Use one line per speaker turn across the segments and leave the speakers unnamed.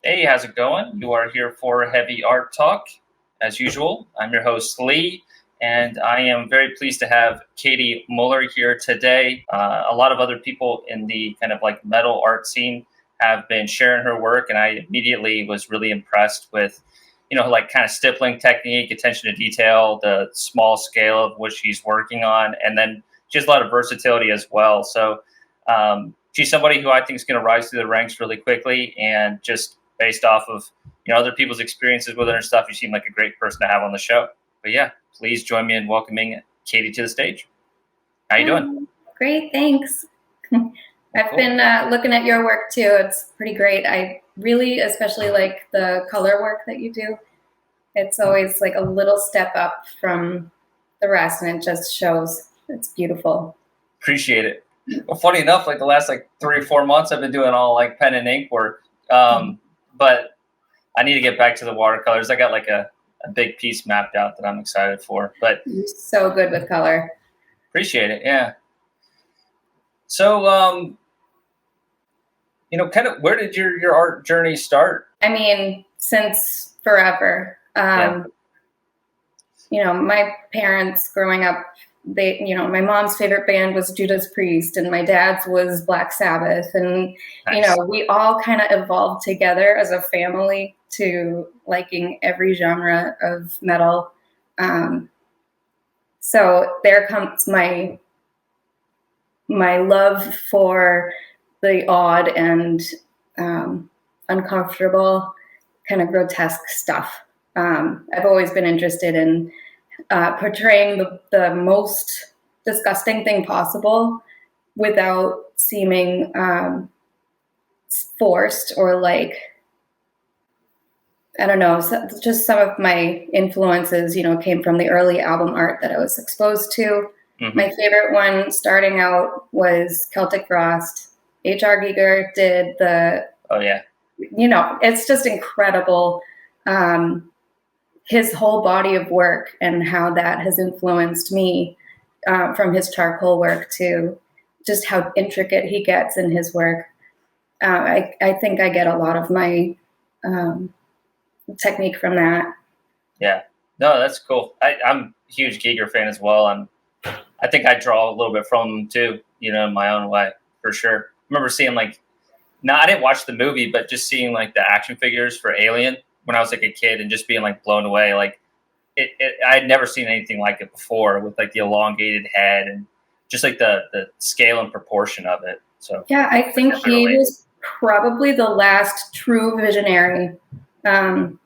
Hey, how's it going? You are here for Heavy Art Talk, as usual. I'm your host, Lee, and I am very pleased to have Katie Müller here today. A lot of other people in the kind of like metal art scene have been sharing her work, and I immediately was really impressed with, like kind of stippling technique, attention to detail, the small scale of what she's working on, and then she has a lot of versatility as well. So she's somebody who I think is going to rise through the ranks really quickly, and just based off of other people's experiences with her and stuff, you seem like a great person to have on the show. But yeah, please join me in welcoming Katie to the stage. How you doing?
Great, thanks. I've been looking at your work too. It's pretty great. I really especially like the color work that you do. It's always like a little step up from the rest, and it just shows. It's beautiful.
Appreciate it. Well, funny enough, like the last 3 or 4 months, I've been doing all like pen and ink work. But I need to get back to the watercolors. I got like a big piece mapped out that I'm excited for. But
you're so good with color.
Appreciate it. Yeah. So, kind of where did your art journey start?
I mean, since forever. My parents growing up, my mom's favorite band was Judas Priest, and my dad's was Black Sabbath, and
Nice.
We all kind of evolved together as a family to liking every genre of metal. So there comes my love for the odd and uncomfortable, kind of grotesque stuff. I've always been interested in portraying the most disgusting thing possible without seeming forced or like, I don't know, just some of my influences, came from the early album art that I was exposed to. Mm-hmm. My favorite one starting out was Celtic Frost. H.R. Giger did the...
Oh, yeah.
It's just incredible. His whole body of work and how that has influenced me, from his charcoal work to just how intricate he gets in his work. I think I get a lot of my technique from that.
Yeah, no, that's cool. I'm a huge Giger fan as well. I think I draw a little bit from him too, in my own way, for sure. I remember seeing I didn't watch the movie, but just seeing the action figures for Alien when I was a kid and just being blown away. I had never seen anything like it before, with the elongated head and just the scale and proportion of it. So
yeah, I think he was probably the last true visionary. The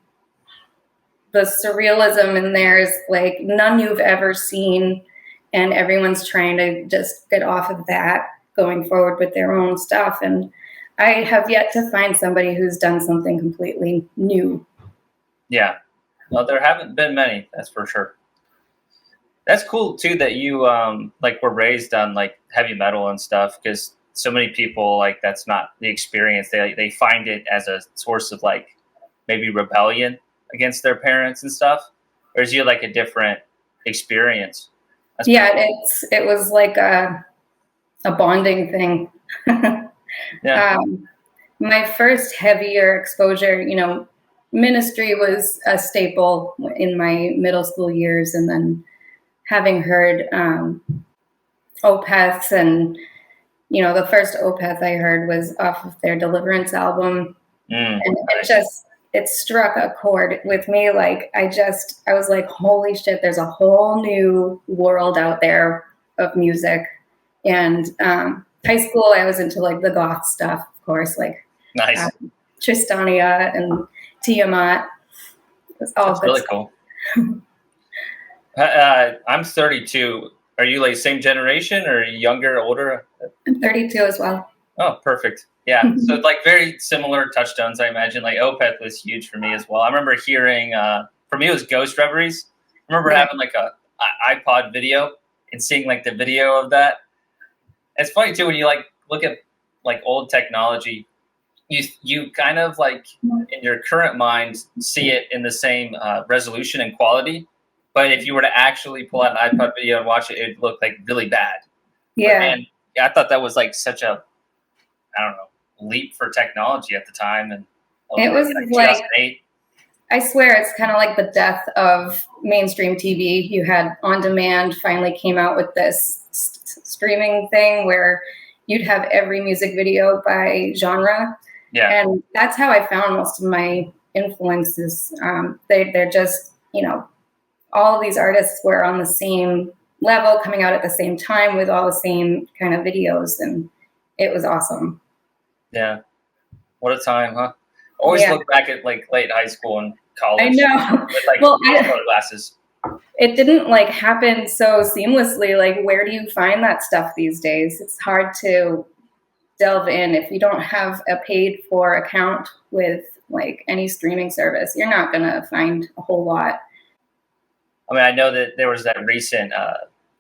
surrealism in there is none you've ever seen, and everyone's trying to just get off of that going forward with their own stuff. And I have yet to find somebody who's done something completely new.
Yeah. Well, there haven't been many, that's for sure. That's cool too that you were raised on heavy metal and stuff, because so many people that's not the experience. They find it as a source of maybe rebellion against their parents and stuff. Or is you a different experience?
That's it was like a bonding thing.
Yeah.
My first heavier exposure, ministry was a staple in my middle school years, and then having heard Opeths, and the first Opeth I heard was off of their Deliverance album, and it struck a chord with me. I was like, holy shit, there's a whole new world out there of music. And high school, I was into the goth stuff, of course,
nice.
Tristania and Tiamat.
That's really cool. I'm 32. Are you same generation, or younger, older?
I'm 32 as well.
Oh, perfect. Yeah. So very similar touchstones, I imagine. Opeth was huge for me as well. I remember hearing, for me it was Ghost Reveries. I remember having a iPod video and seeing the video of that. It's funny too when you look at old technology, you kind of in your current mind see it in the same resolution and quality, but if you were to actually pull out an iPod video and watch it, it would look really bad.
Yeah.
But, man, I thought that was such a, I don't know, leap for technology at the time, and
It was like
2008.
I swear it's kind of like the death of mainstream TV. You had On Demand finally came out with this streaming thing where you'd have every music video by genre.
Yeah.
And that's how I found most of my influences. They're just, all of these artists were on the same level, coming out at the same time with all the same kind of videos. And it was awesome.
Yeah. What a time, huh? Always look back at like late high school and college.
I know.
With like rose-colored glasses.
It didn't like happen so seamlessly. Like, where do you find that stuff these days? It's hard to delve in if you don't have a paid for account with like any streaming service. You're not gonna find a whole lot.
I mean, I know that there was that recent,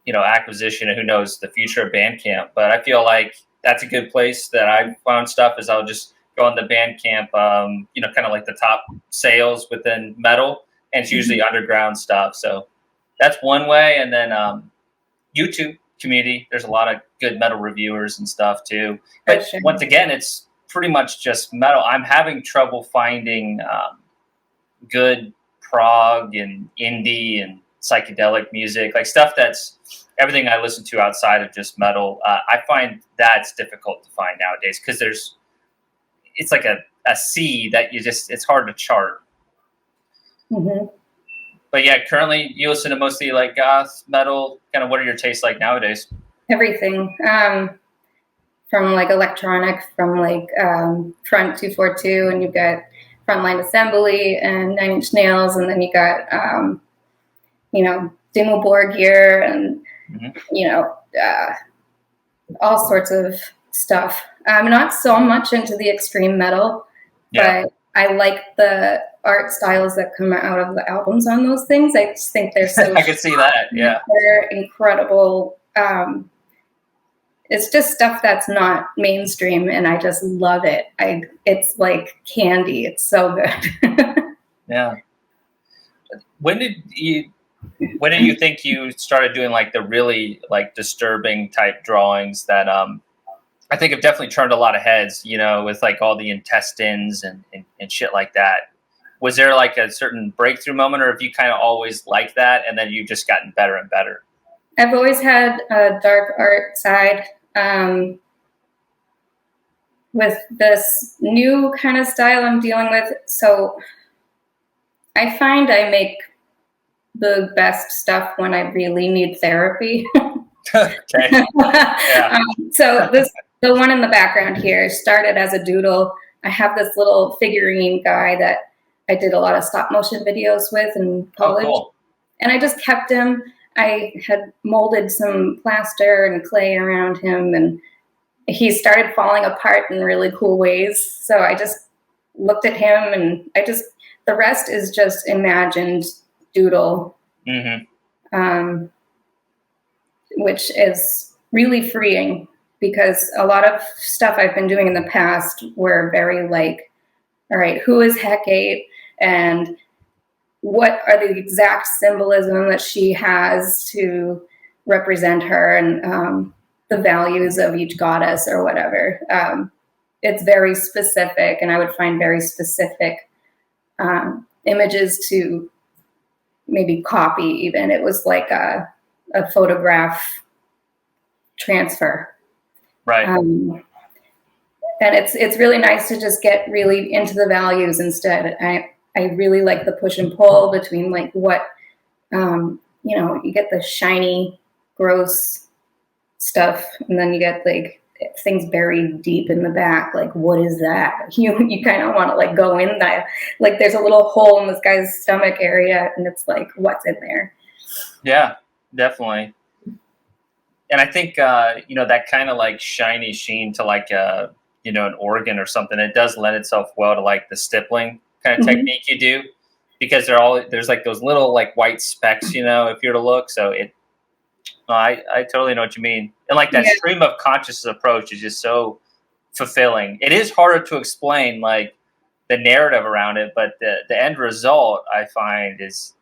acquisition, and who knows the future of Bandcamp. But I feel like that's a good place that I found stuff. Is I'll just go on the Bandcamp, kind of like the top sales within metal, and it's usually underground stuff. So that's one way. And then YouTube community, there's a lot of good metal reviewers and stuff too. But once again, it's pretty much just metal. I'm having trouble finding good prog and indie and psychedelic music, like stuff that's everything I listen to outside of just metal. I find that's difficult to find nowadays because it's like a sea that it's hard to chart.
Mm-hmm.
But yeah, currently you listen to mostly like goth, metal. Kind of what are your tastes like nowadays?
Everything. From like electronic, from like Front 242, and you've got Frontline Assembly and Nine Inch Nails, and then you got Dimmu Borgir and all sorts of stuff. I'm not so much into the extreme metal, but I like the art styles that come out of the albums on those things. I just think they're so
I can see that. Yeah,
they're incredible. It's just stuff that's not mainstream, and I just love it. It's like candy. It's so good.
Yeah. When did you think you started doing like the really like disturbing type drawings that I think have definitely turned a lot of heads, with like all the intestines and shit like that? Was there like a certain breakthrough moment, or have you kind of always liked that and then you've just gotten better and better?
I've always had a dark art side. With this new kind of style I'm dealing with, so I find I make the best stuff when I really need therapy.
Okay. Yeah.
So the one in the background here started as a doodle. I have this little figurine guy that I did a lot of stop motion videos with in college.
Oh, cool.
And I just kept him. I had molded some plaster and clay around him, and he started falling apart in really cool ways. So I just looked at him, and the rest is just imagined doodle, which is really freeing because a lot of stuff I've been doing in the past were very like, all right, who is Hecate, and what are the exact symbolism that she has to represent her, and the values of each goddess or whatever. It's very specific, and I would find very specific images to maybe copy even. It was like a photograph transfer.
Right.
And it's really nice to just get really into the values instead. I really like the push and pull between like what, you get the shiny, gross stuff, and then you get like things buried deep in the back. Like, what is that? You kind of want to like go in there. Like, there's a little hole in this guy's stomach area, and it's like, what's in there?
Yeah, definitely. And I think that kind of like shiny sheen to like an organ or something. It does lend itself well to like the stippling kind of technique you do, because there's like those little like white specks, if you're to look. So I totally know what you mean. And like that stream of consciousness approach is just so fulfilling. It is harder to explain like the narrative around it, but the end result I find is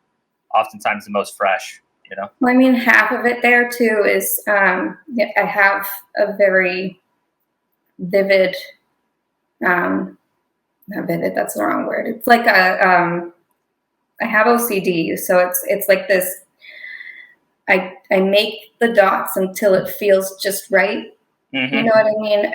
oftentimes the most fresh.
Well, I mean, half of it there too is I have a very vivid not vivid, that's the wrong word. It's like I have OCD, so it's like this. I make the dots until it feels just right.
Mm-hmm.
You know what I mean?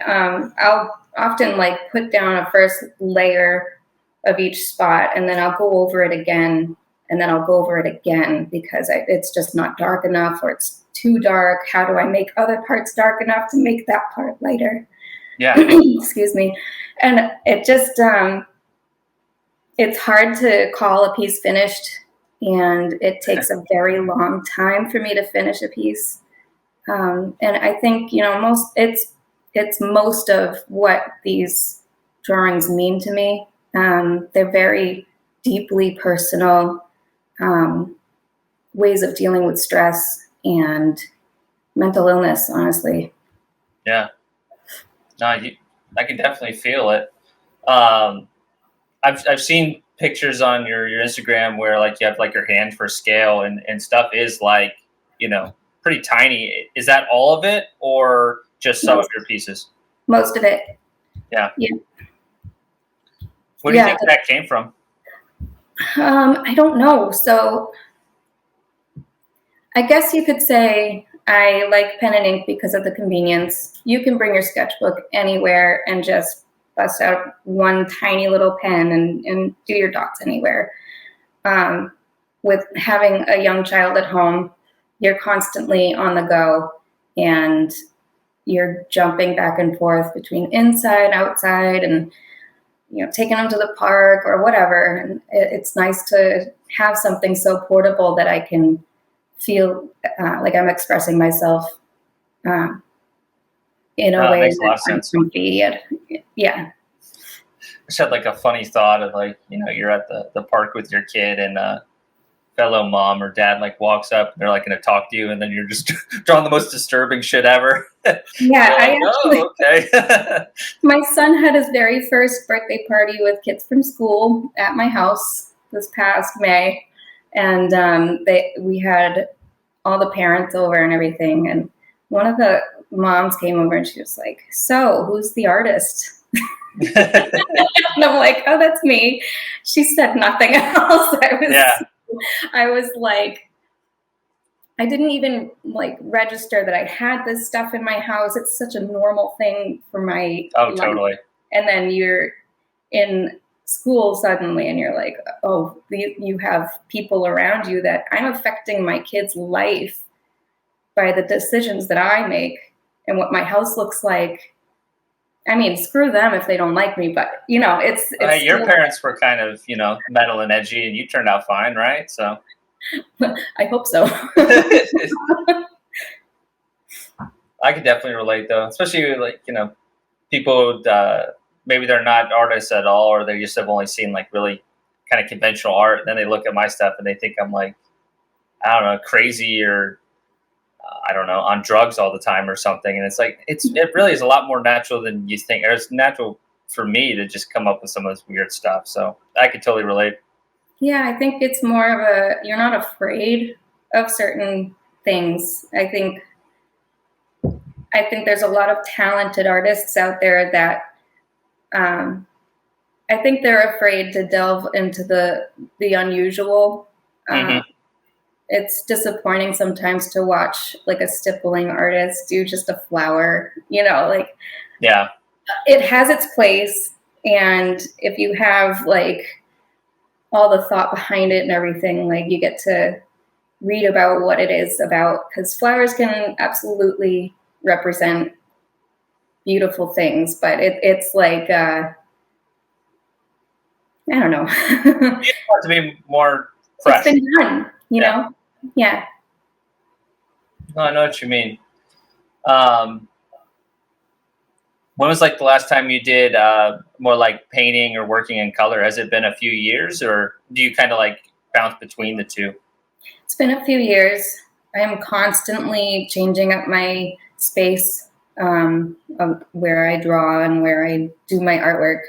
I'll often like put down a first layer of each spot, and then I'll go over it again, and then I'll go over it again because it's just not dark enough, or it's too dark. How do I make other parts dark enough to make that part lighter?
Yeah.
Excuse me. And it just it's hard to call a piece finished, and it takes a very long time for me to finish a piece. And I think, it's most of what these drawings mean to me. They're very deeply personal ways of dealing with stress and mental illness, honestly.
Yeah. No, I can definitely feel it. I've seen pictures on your Instagram where like you have like your hand for scale and stuff is like, pretty tiny. Is that all of it or just some of your pieces?
Most of it.
Yeah.
Yeah.
Where do you think that came from?
I don't know. So I guess you could say I like pen and ink because of the convenience. You can bring your sketchbook anywhere and just bust out one tiny little pen and do your dots anywhere. With having a young child at home, you're constantly on the go and you're jumping back and forth between inside, outside, and taking them to the park or whatever. And it's nice to have something so portable that I can feel like I'm expressing myself in a way
makes a lot of
I'm
sense.
comfy. Yeah.
I just had like a funny thought of like, you're at the park with your kid and fellow mom or dad like walks up and they're like going to talk to you and then you're just drawing the most disturbing shit ever.
Yeah,
like, okay.
My son had his very first birthday party with kids from school at my house this past May, and we had all the parents over and everything, and one of the moms came over and she was like, "So, who's the artist?" And I'm like, "Oh, that's me." She said nothing else. I was like, I didn't even like register that I had this stuff in my house. It's such a normal thing for my life.
Totally.
And then you're in school suddenly and you're like, oh, you have people around you that I'm affecting my kid's life by the decisions that I make and what my house looks like. I mean, screw them if they don't like me, but it's
your parents were kind of, metal and edgy and you turned out fine, right? So
I hope so.
I could definitely relate though, especially like, people maybe they're not artists at all, or they just have only seen like really kind of conventional art. And then they look at my stuff and they think I'm like, I don't know, crazy or I don't know, on drugs all the time or something. And it's like, it really is a lot more natural than you think. It's natural for me to just come up with some of this weird stuff. So I could totally relate.
Yeah, I think it's more of you're not afraid of certain things. I think there's a lot of talented artists out there that I think they're afraid to delve into the unusual. It's disappointing sometimes to watch like a stippling artist do just a flower,
yeah,
it has its place. And if you have like all the thought behind it and everything, like you get to read about what it is about, because flowers can absolutely represent beautiful things, but it's like I don't know.
It wants to be more fresh.
It's been done, you know. Yeah.
No, I know what you mean. When was like the last time you did more like painting or working in color? Has it been a few years, or do you kind of like bounce between the two?
It's been a few years. I'm constantly changing up my space of where I draw and where I do my artwork.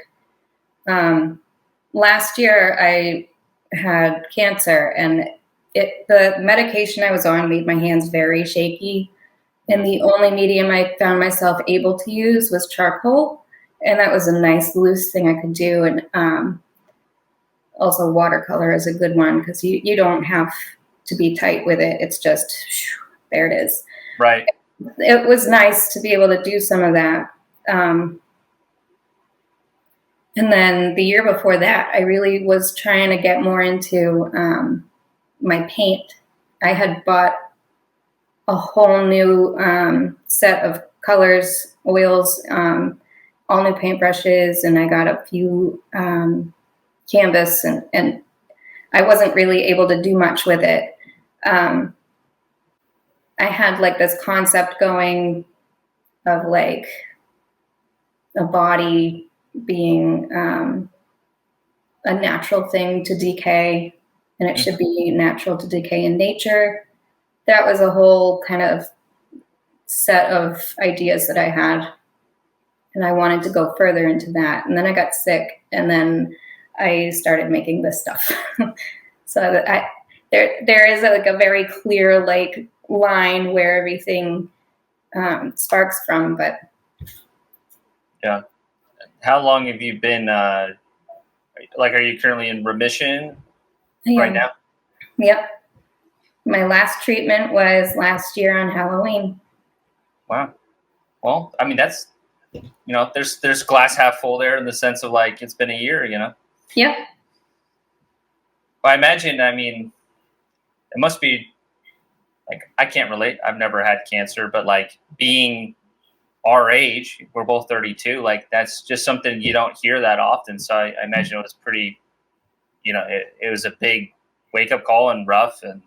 Last year, I had cancer, and the medication I was on made my hands very shaky. And the only medium I found myself able to use was charcoal. and that was a nice loose thing I could do. And also watercolor is a good one because you don't have to be tight with it. It's just, there it is.
Right.
It was nice to be able to do some of that. And then the year before that, I really was trying to get more into my paint. I had bought a whole new set of colors, oils, all new paintbrushes, and I got a few canvas, and I wasn't really able to do much with it. I had like this concept going of like a body being a natural thing to decay, and it should be natural to decay in nature. That was a whole kind of set of ideas that I had, and I wanted to go further into that. And then I got sick, and then I started making this stuff. So that there is like a very clear like line where everything sparks from. But
yeah, how long have you been? Like, are you currently in remission right now?
Yep. My last treatment was last year on Halloween.
Wow. Well, I mean, that's, there's glass half full there in the sense of like, it's been a year,
Yep.
But I imagine, it must be like, I can't relate. I've never had cancer, but like being our age, we're both 32, like that's just something you don't hear that often. So I imagine it was pretty, it was a big wake up call and rough. And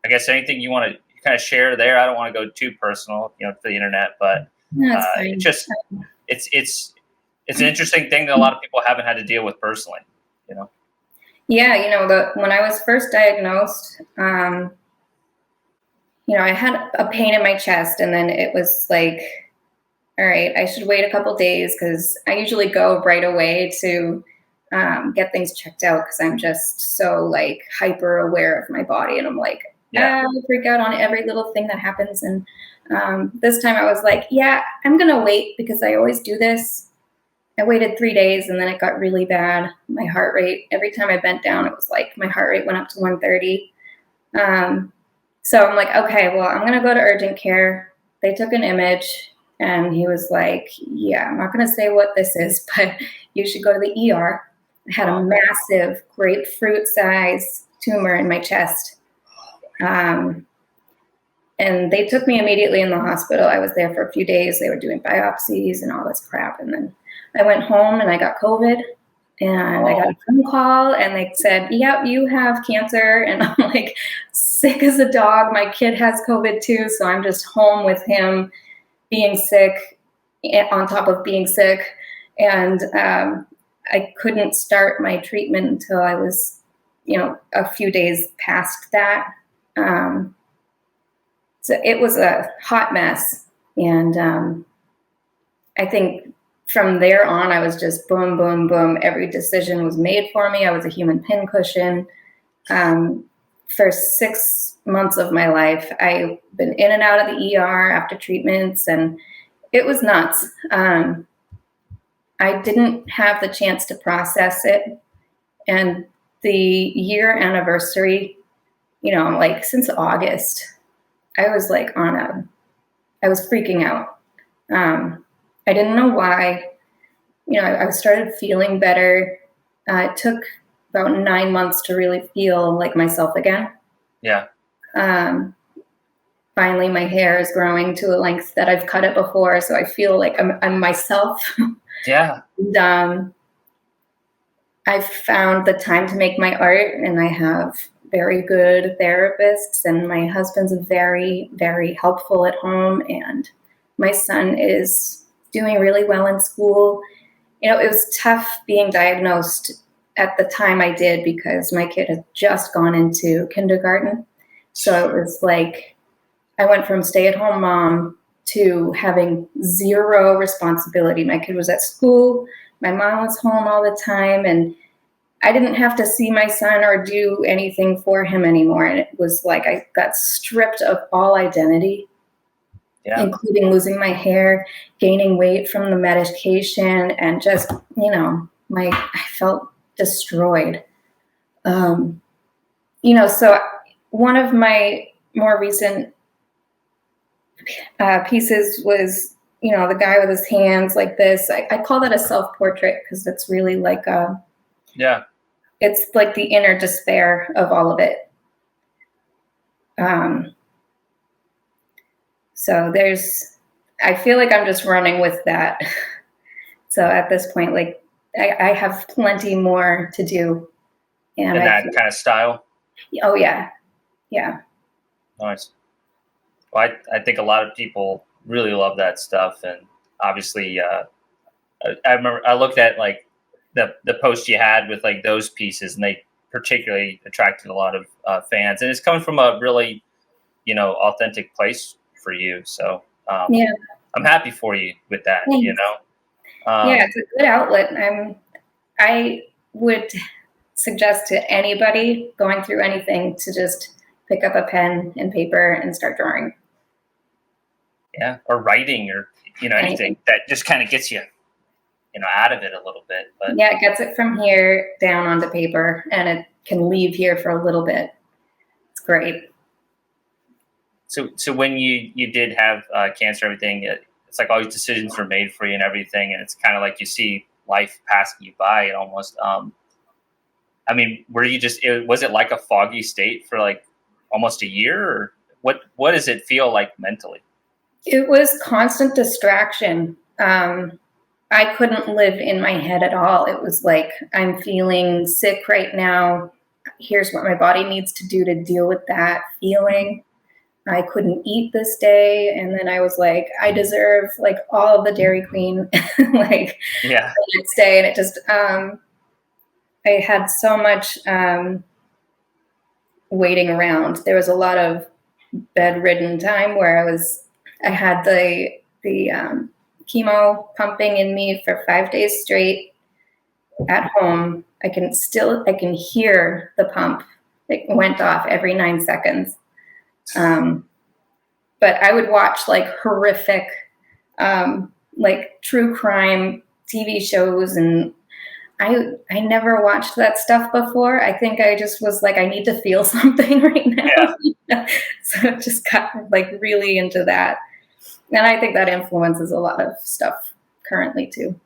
I guess anything you want to kind of share there, I don't want to go too personal, to the internet, but it's just, it's an interesting thing that a lot of people haven't had to deal with personally,
Yeah, when I was first diagnosed, I had a pain in my chest, and then it was like, all right, I should wait a couple days because I usually go right away to get things checked out because I'm just so like hyper aware of my body, and I'm like, I freak out on every little thing that happens. And this time I was like, yeah, I'm gonna wait because I always do this. I waited 3 days, and then it got really bad. My heart rate, every time I bent down, it was like my heart rate went up to 130. So I'm like, okay, well, I'm going to go to urgent care. They took an image, and he was like, yeah, I'm not going to say what this is, but you should go to the ER. I had a massive grapefruit size tumor in my chest. And they took me immediately in the hospital. I was there for a few days. They were doing biopsies and all this crap. And then I went home and I got COVID, and I got a phone call, and they said, yep, you have cancer. And I'm like sick as a dog. My kid has COVID too. So I'm just home with him being sick on top of being sick. And I couldn't start my treatment until I was, a few days past that. So it was a hot mess. And I think from there on, I was just boom, boom, boom. Every decision was made for me. I was a human pincushion. For 6 months of my life, I've been in and out of the ER after treatments, and it was nuts. I didn't have the chance to process it. And the year anniversary, like since August, I was like I was freaking out. I didn't know why. I started feeling better. It took about 9 months to really feel like myself again.
Yeah.
Finally, my hair is growing to a length that I've cut it before, so I feel like I'm myself.
Yeah.
And, I've found the time to make my art, and I have very good therapists, and my husband's very, very helpful at home, and my son is doing really well in school. It was tough being diagnosed at the time I did because my kid had just gone into kindergarten. So it was like I went from stay-at-home mom to having zero responsibility. My kid was at school. My mom was home all the time, and I didn't have to see my son or do anything for him anymore. And it was like I got stripped of all identity. including losing my hair, gaining weight from the medication, and just, I felt destroyed. So one of my more recent pieces was, the guy with his hands like this. I call that a self-portrait because it's really like it's like the inner despair of all of it. So I feel like I'm just running with that. So at this point, like I have plenty more to do.
And that kind of style?
Oh, yeah. Yeah.
Nice. Well, I think a lot of people really love that stuff. And obviously, I remember I looked at like the post you had with like those pieces, and they particularly attracted a lot of fans. And it's coming from a really, authentic place for you. So I'm happy for you with that.
Thanks. It's a good outlet. I would suggest to anybody going through anything to just pick up a pen and paper and start drawing.
Yeah, or writing, or anything that just kind of gets you, out of it a little bit. But
it gets it from here down onto paper, and it can leave here for a little bit. It's great.
So when you did have cancer, everything, it's like all these decisions were made for you and everything, and it's kind of like you see life passing you by. It almost. I mean, was it like a foggy state for like almost a year, or what does it feel like mentally?
It was constant distraction. I couldn't live in my head at all. It was like, I'm feeling sick right now. Here's what my body needs to do to deal with that feeling. I couldn't eat this day. And then I was like, I deserve like all of the Dairy Queen the next day. And it just, I had so much waiting around. There was a lot of bedridden time where I had the chemo pumping in me for 5 days straight at home. I can hear the pump. It went off every 9 seconds. But I would watch like horrific, like true crime TV shows, and I never watched that stuff before. I think I just was like, I need to feel something right now. So I just got like really into that. And I think that influences a lot of stuff currently too.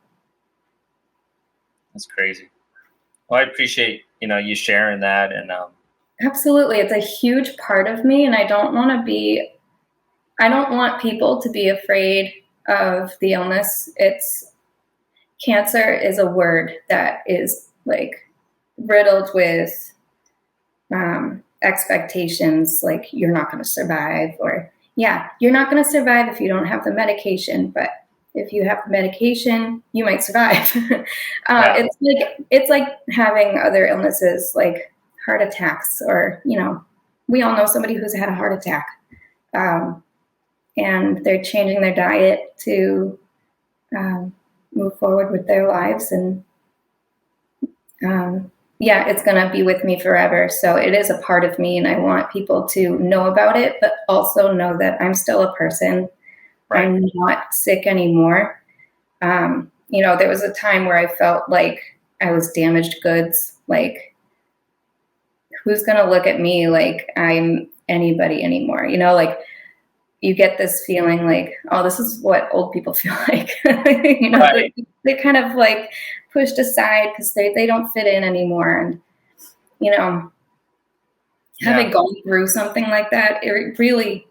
That's crazy. Well, I appreciate, you sharing that. And
absolutely. It's a huge part of me. And I don't want people to be afraid of the illness. Cancer is a word that is like riddled with expectations, like you're not going to survive, or you're not going to survive if you don't have the medication, but if you have the medication, you might survive. It's like having other illnesses like heart attacks, or we all know somebody who's had a heart attack, and they're changing their diet to move forward with their lives, and it's going to be with me forever. So it is a part of me, and I want people to know about it, but also know that I'm still a person. Right. I'm not sick anymore. There was a time where I felt like I was damaged goods. Like, who's going to look at me like I'm anybody anymore? Like, you get this feeling like, oh, this is what old people feel like. Right. They're kind of like pushed aside because they don't fit in anymore. And, having gone through something like that, it really,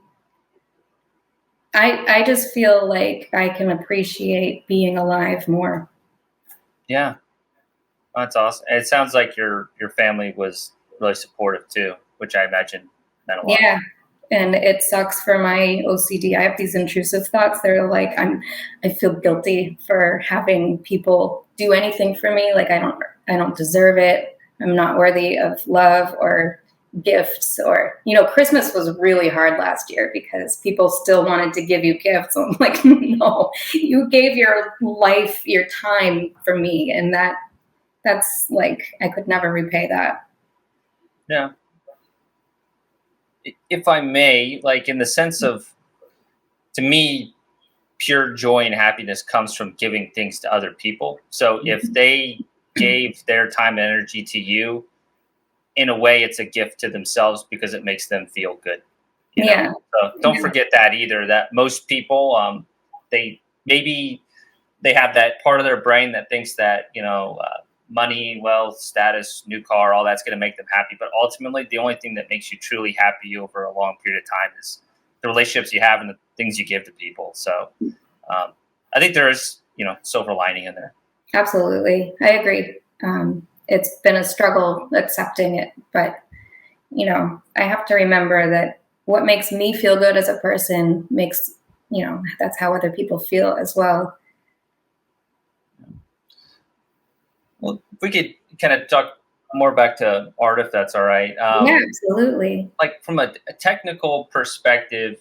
I just feel like I can appreciate being alive more.
Yeah. That's awesome. It sounds like your family was really supportive too, which I imagine meant a lot.
Yeah. And it sucks for my OCD. I have these intrusive thoughts. They're like, I feel guilty for having people do anything for me. Like I don't deserve it. I'm not worthy of love or gifts, or, Christmas was really hard last year because people still wanted to give you gifts. I'm like, no, you gave your life, your time for me. And that's like, I could never repay that.
Yeah. If I may, like in the sense of to me, pure joy and happiness comes from giving things to other people. So if they gave their time and energy to you, in a way, it's a gift to themselves because it makes them feel good. So don't forget that either. That most people, they maybe they have that part of their brain that thinks that money, wealth, status, new car, all that's going to make them happy. But ultimately, the only thing that makes you truly happy over a long period of time is the relationships you have and the things you give to people. So I think there is, silver lining in there.
Absolutely. I agree. It's been a struggle accepting it, but, I have to remember that what makes me feel good as a person makes, that's how other people feel as well.
Well, if we could kind of talk more back to art, if that's all right.
Yeah, absolutely.
Like from a technical perspective,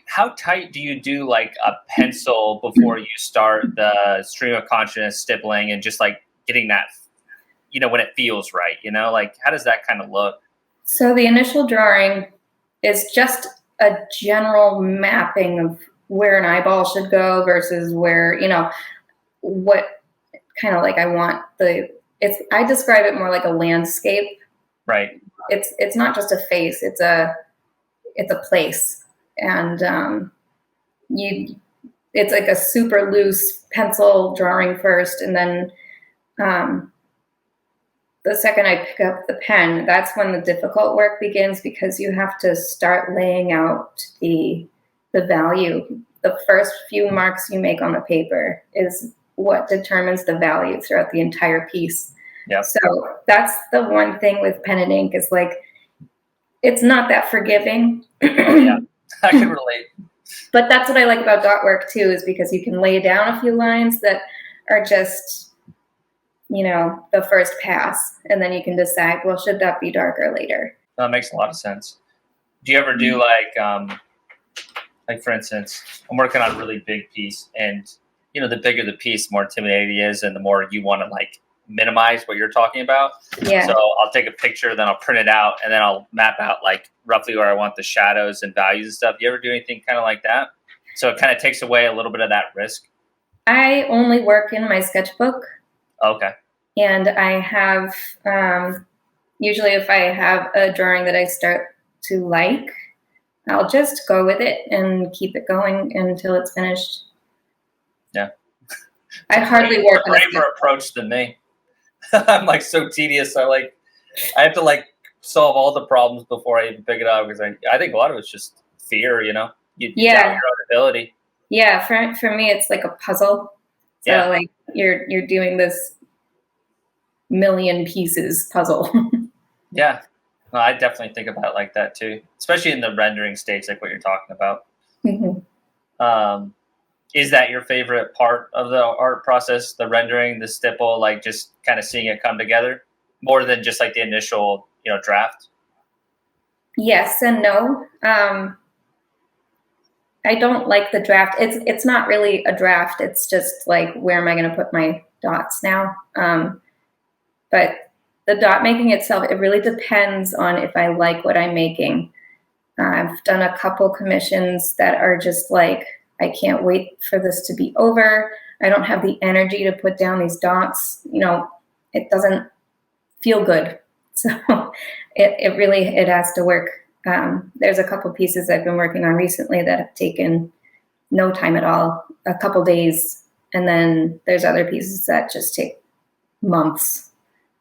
how tight do you do like a pencil before you start the stream of consciousness stippling and just like getting that, when it feels right, like how does that kind of look?
So the initial drawing is just a general mapping of where an eyeball should go versus where, what kind of like I want I describe it more like a landscape.
Right.
It's not just a face, it's a place. And it's like a super loose pencil drawing first, and then the second I pick up the pen, that's when the difficult work begins, because you have to start laying out the value. The first few marks you make on the paper is what determines the value throughout the entire piece.
Yep.
So that's the one thing with pen and ink is like, it's not that forgiving.
Yeah, I can relate.
But that's what I like about dot work too, is because you can lay down a few lines that are just, the first pass, and then you can decide, well, should that be darker later?
That makes a lot of sense. Do you ever do like for instance, I'm working on a really big piece, and the bigger the piece, the more intimidating it is, and the more you want to like minimize what you're talking about.
Yeah.
So I'll take a picture, then I'll print it out, and then I'll map out like roughly where I want the shadows and values and stuff. You ever do anything kind of like that? So it kind of takes away a little bit of that risk.
I only work in my sketchbook.
Okay.
And I have, usually if I have a drawing that I start to like, I'll just go with it and keep it going until it's finished.
Yeah.
I hardly work on a
braver approach than me. I'm like so tedious. I have to like solve all the problems before I even pick it up, because I think a lot of it's just fear, you doubt your own ability.
Yeah, for me it's like a puzzle. So like you're doing this million pieces puzzle.
Yeah. No, I definitely think about it like that too, especially in the rendering stage, like what you're talking about.
Mm-hmm.
Is that your favorite part of the art process, the rendering, the stipple, like just kind of seeing it come together more than just like the initial, draft?
Yes and no. I don't like the draft. It's not really a draft. It's just like, where am I going to put my dots now? But the dot making itself, it really depends on if I like what I'm making. I've done a couple commissions that are just like, I can't wait for this to be over. I don't have the energy to put down these dots. It doesn't feel good. So it has to work. There's a couple pieces I've been working on recently that have taken no time at all, a couple days. And then there's other pieces that just take months.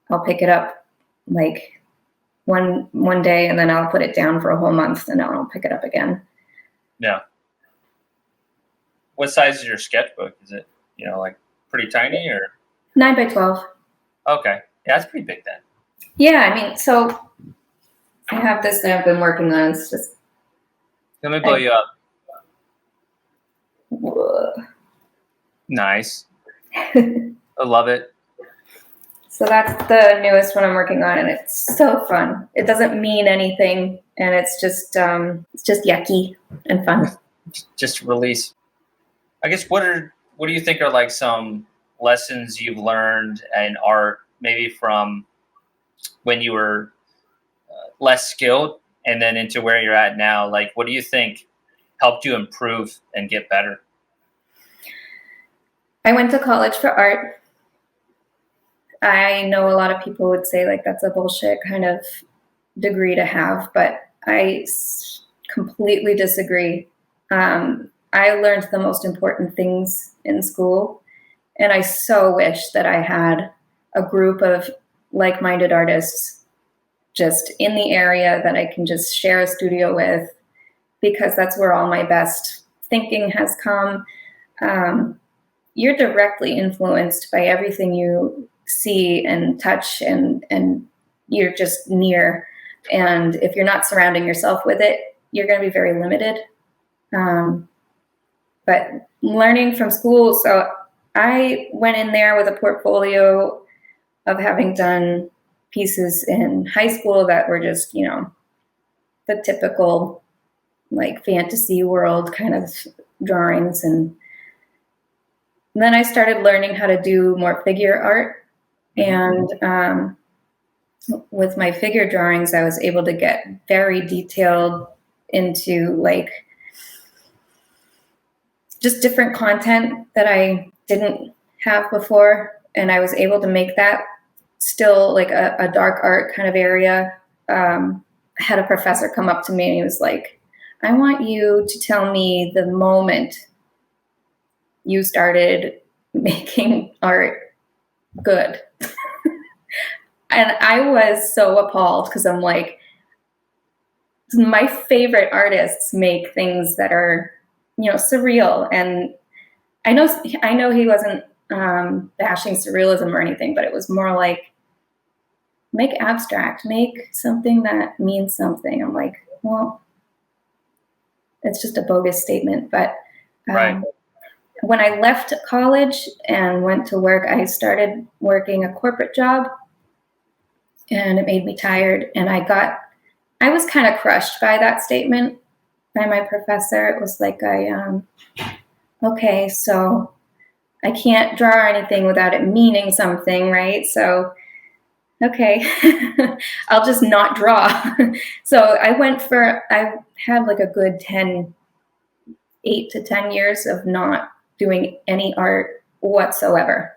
I'll pick it up like one day, and then I'll put it down for a whole month, and then I'll pick it up again.
Yeah. What size is your sketchbook? Is it, like pretty tiny or?
9 by 12.
Okay. Yeah, that's pretty big then.
Yeah, I mean, so I have this that I've been working on. It's just.
Let me blow you up.
Whoa.
Nice. I love it.
So that's the newest one I'm working on, and it's so fun. It doesn't mean anything, and it's just yucky and fun.
Just release. I guess what do you think are like some lessons you've learned in art, maybe from when you were less skilled and then into where you're at now? Like, what do you think helped you improve and get better?
I went to college for art. I know a lot of people would say like that's a bullshit kind of degree to have, but I completely disagree. I learned the most important things in school, and I so wish that I had a group of like-minded artists just in the area that I can just share a studio with, because that's where all my best thinking has come. You're directly influenced by everything you see and touch, and you're just near. And if you're not surrounding yourself with it, you're going to be very limited. But learning from school, so I went in there with a portfolio of having done pieces in high school that were just, the typical like fantasy world kind of drawings. And then I started learning how to do more figure art. And with my figure drawings, I was able to get very detailed into like just different content that I didn't have before. And I was able to make that still like a dark art kind of area. I had a professor come up to me and he was like, I want you to tell me the moment you started making art good. And I was so appalled because I'm like, my favorite artists make things that are, surreal. And I know he wasn't bashing surrealism or anything, but it was more like, make abstract, make something that means something. I'm like, well, it's just a bogus statement. But
Right.
When I left college and went to work, I started working a corporate job, and it made me tired. And I was kind of crushed by that statement by my professor. It was like, okay, so I can't draw anything without it meaning something, right? So, okay, I'll just not draw. So I had like a good 8 to 10 years of not doing any art whatsoever.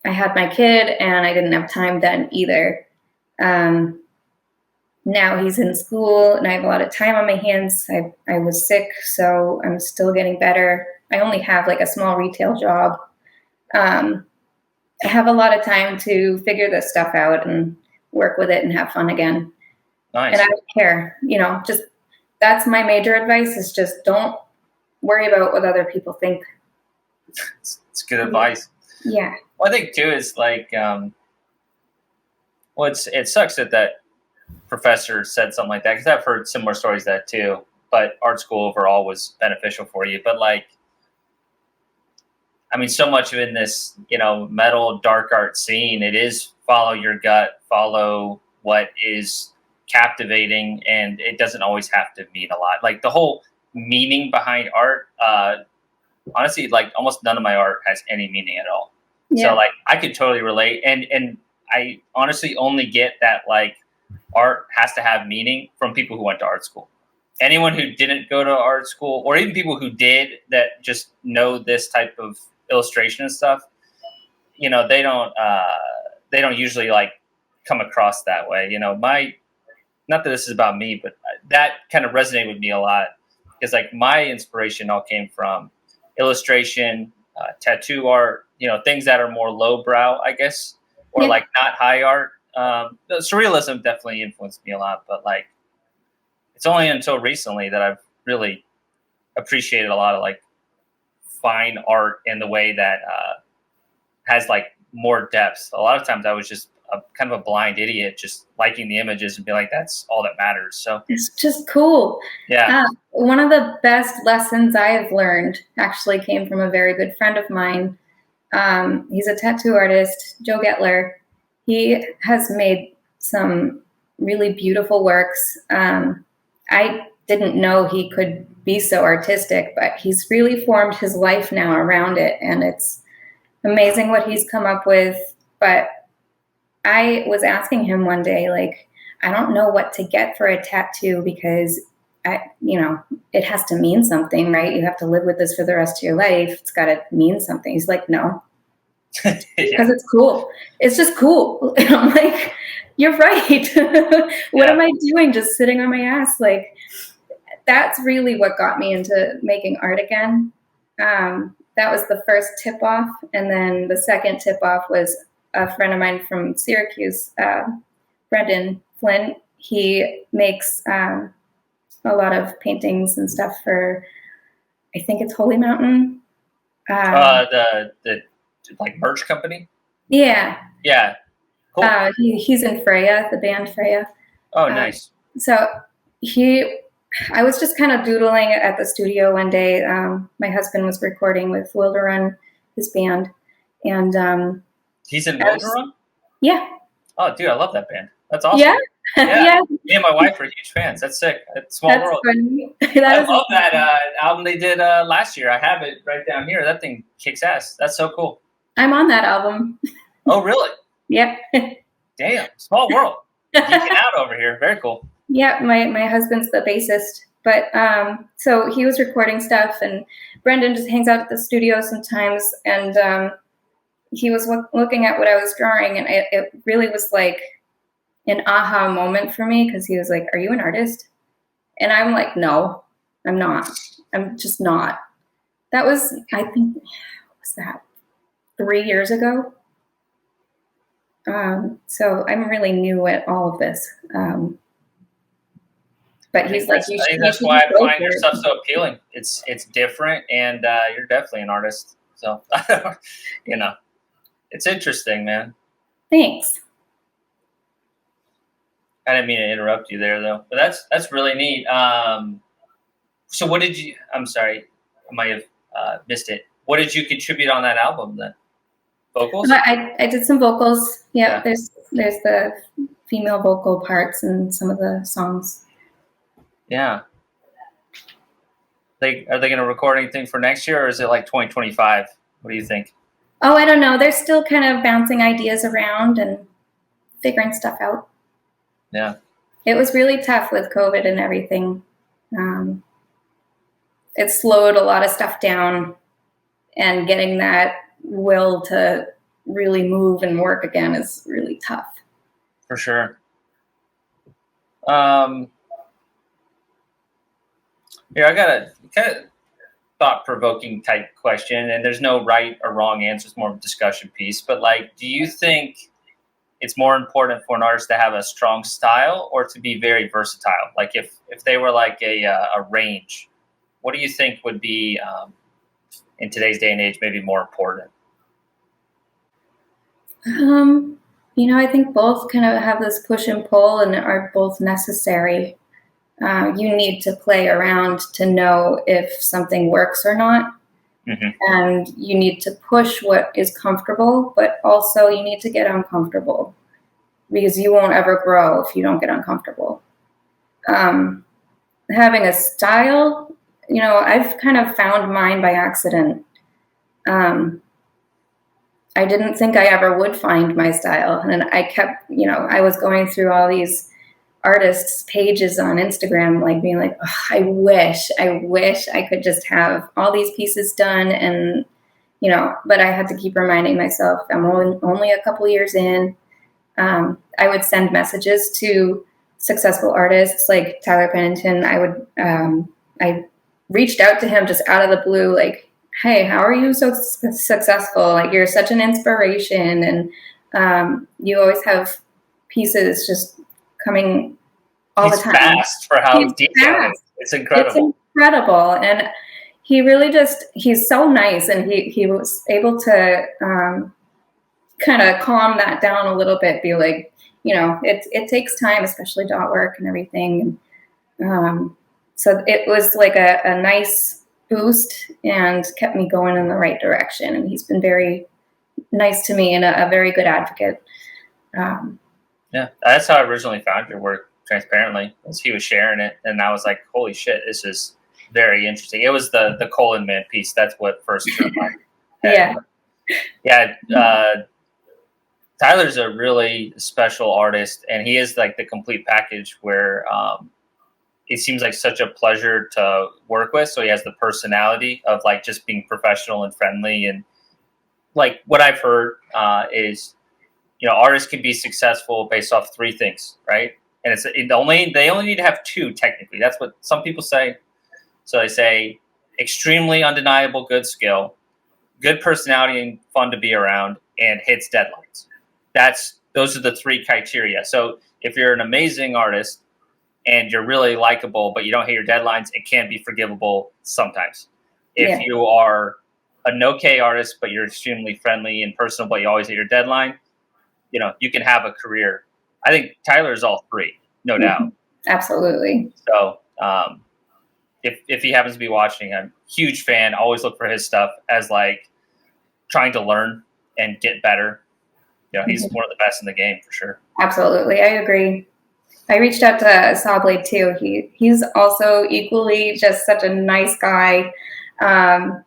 I had my kid and I didn't have time then either. Now he's in school and I have a lot of time on my hands. I was sick, so I'm still getting better. I only have like a small retail job. I have a lot of time to figure this stuff out and work with it and have fun again.
Nice.
And I don't care, just that's my major advice is just don't worry about what other people think.
It's good advice.
Yeah.
Well, I think too is like, it sucks that professor said something like that, because I've heard similar stories that too. But art school overall was beneficial for you. But like, I mean, so much of it in this, metal dark art scene, it is follow your gut, follow what is captivating, and it doesn't always have to mean a lot. Like the whole meaning behind art, honestly, like almost none of my art has any meaning at all. Yeah. So like I could totally relate, and I honestly only get that like art has to have meaning from people who went to art school. Anyone who didn't go to art school, or even people who did that just know this type of illustration and stuff, they don't usually like come across that way. Not that this is about me, but that kind of resonated with me a lot, because like my inspiration all came from illustration, tattoo art, things that are more lowbrow, I guess, or like not high art. The surrealism definitely influenced me a lot, but like it's only until recently that I've really appreciated a lot of like fine art in the way that has like more depth. A lot of times I was just kind of a blind idiot, just liking the images and be like, that's all that matters. So
it's just cool.
Yeah.
One of the best lessons I have learned actually came from a very good friend of mine. He's a tattoo artist, Joe Gettler. He has made some really beautiful works. I didn't know he could be so artistic, but he's really formed his life now around it, and it's amazing what he's come up with. But I was asking him one day, like, I don't know what to get for a tattoo, because it has to mean something, right? You have to live with this for the rest of your life. It's got to mean something. He's like, no, because it's cool. It's just cool. And I'm like, you're right. What am I doing? Just sitting on my ass? Like, that's really what got me into making art again. That was the first tip off. And then the second tip off was a friend of mine from Syracuse, Brendan Flynn. He makes a lot of paintings and stuff for, I think it's Holy Mountain.
The like merch company.
Yeah.
Yeah. Cool.
He's in Freya, the band Freya.
Oh, nice.
So I was just kind of doodling at the studio one day. My husband was recording with Wilderun, his band, and
he's in Wilderun.
Yeah.
Oh, dude, I love that band. That's awesome.
Yeah.
Yeah. Me and my wife are huge fans. That's sick. It's Small World.
Funny.
I love that album they did last year. I have it right down here. That thing kicks ass. That's so cool.
I'm on that album.
Oh, really?
Yeah.
Damn. Small world. Geeking out over here. Very cool.
Yeah, my husband's the bassist. But so he was recording stuff, and Brendan just hangs out at the studio sometimes, and he was looking at what I was drawing, and it really was like an aha moment for me, because he was like, "Are you an artist?" And I'm like, "No, I'm not. I'm just not." That was, I think, what was that, 3 years ago? So I'm really new at all of this. But he's like,
I think that's why I find your stuff so appealing. It's different, and you're definitely an artist. So, it's interesting, man.
Thanks.
I didn't mean to interrupt you there, though. But that's really neat. So what did you? I'm sorry, I might have missed it. What did you contribute on that album then? Vocals?
I did some vocals. Yeah, there's the female vocal parts in some of the songs.
Yeah. Are they going to record anything for next year, or is it like 2025? What do you think?
Oh, I don't know. They're still kind of bouncing ideas around and figuring stuff out.
Yeah.
It was really tough with COVID and everything. It slowed a lot of stuff down, and getting that will to really move and work again is really tough.
For sure. Here, I got a kind of thought-provoking type question, and there's no right or wrong answer. It's more of a discussion piece. But, do you think it's more important for an artist to have a strong style or to be very versatile? Like, if they were like a range, what do you think would be, in today's day and age, maybe more important?
I think both kind of have this push and pull, and are both necessary. You need to play around to know if something works or not.
Mm-hmm.
And you need to push what is comfortable, but also you need to get uncomfortable, because you won't ever grow if you don't get uncomfortable. Having a style, I've kind of found mine by accident. I didn't think I ever would find my style. And I kept, I was going through all these artists' pages on Instagram, like being like, oh, I wish I could just have all these pieces done. And, but I had to keep reminding myself, I'm only a couple years in. I would send messages to successful artists like Tyler Pennington. I reached out to him just out of the blue, like, hey, how are you so successful? Like, you're such an inspiration. And you always have pieces just coming all the time.
Fast for how detailed. It's incredible.
It's incredible. And he really he's so nice. And he was able to kind of calm that down a little bit, be like, it takes time, especially dot work and everything. So it was like a nice boost and kept me going in the right direction. And he's been very nice to me and a very good advocate.
Yeah, that's how I originally found your work, transparently, as he was sharing it. And I was like, holy shit, this is very interesting. It was the Colon Man piece. That's what first drew my head. Yeah. Tyler's a really special artist, and he is like the complete package where he seems like such a pleasure to work with. So he has the personality of like just being professional and friendly. And like what I've heard is, artists can be successful based off three things, right? And they only need to have two technically. That's what some people say. So they say extremely undeniable good skill, good personality and fun to be around, and hits deadlines. Those are the three criteria. So if you're an amazing artist and you're really likable, but you don't hit your deadlines, it can be forgivable sometimes. If you are an okay artist, but you're extremely friendly and personal, but you always hit your deadline, you can have a career. I think Tyler is all three, no doubt.
Absolutely.
So if he happens to be watching, I'm a huge fan. Always look for his stuff as like trying to learn and get better. He's one of the best in the game for sure.
Absolutely. I agree. I reached out to Sawblade too. He's also equally just such a nice guy. I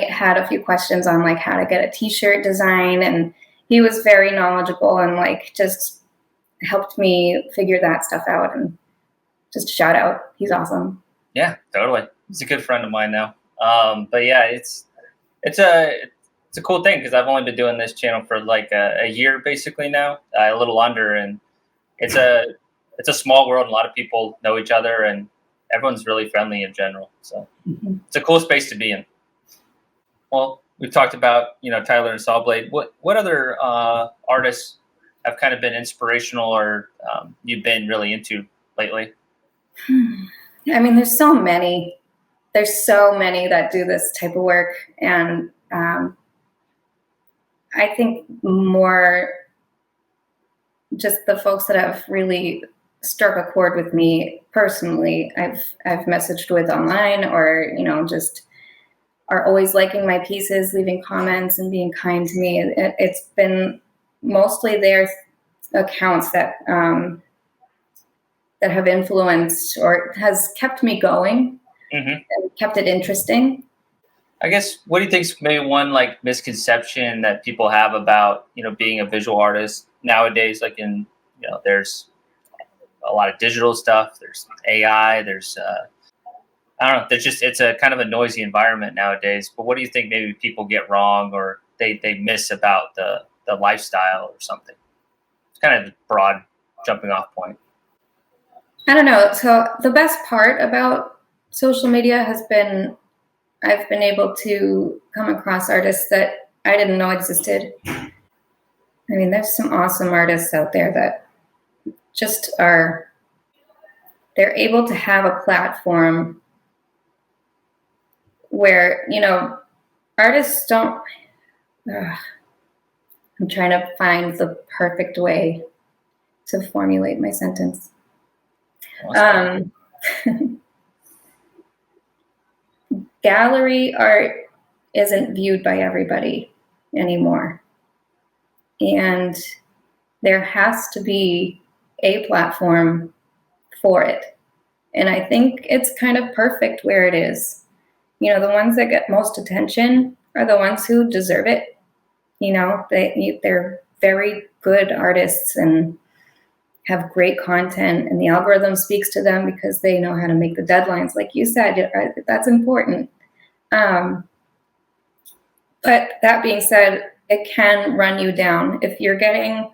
had a few questions on like how to get a t-shirt design, and he was very knowledgeable and like just helped me figure that stuff out. And just shout out, he's awesome.
Yeah, totally. He's a good friend of mine now. But yeah, it's a cool thing because I've only been doing this channel for like a year basically now, a little under, and it's a small world. A lot of people know each other, and everyone's really friendly in general. So It's a cool space to be in. Well, we've talked about Tyler and Sawblade. What other artists have kind of been inspirational or you've been really into lately?
I mean, there's so many. There's so many that do this type of work, and I think more just the folks that have really struck a chord with me personally. I've messaged with online, or just are always liking my pieces, leaving comments, and being kind to me. It's been mostly their accounts that that have influenced or has kept me going and kept it interesting.
I guess, what do you think is maybe one like misconception that people have about being a visual artist nowadays? Like there's a lot of digital stuff. There's AI. There's I don't know. It's a kind of a noisy environment nowadays. But what do you think maybe people get wrong or they miss about the lifestyle or something? It's kind of a broad jumping off point.
I don't know. So the best part about social media has been I've been able to come across artists that I didn't know existed. I mean, there's some awesome artists out there that just they're able to have a platform where, artists don't, I'm trying to find the perfect way to formulate my sentence.
Awesome.
Gallery art isn't viewed by everybody anymore. And there has to be a platform for it. And I think it's kind of perfect where it is. The ones that get most attention are the ones who deserve it. They're very good artists and have great content, and the algorithm speaks to them because they know how to make the deadlines. Like you said, that's important. But that being said, it can run you down. If you're getting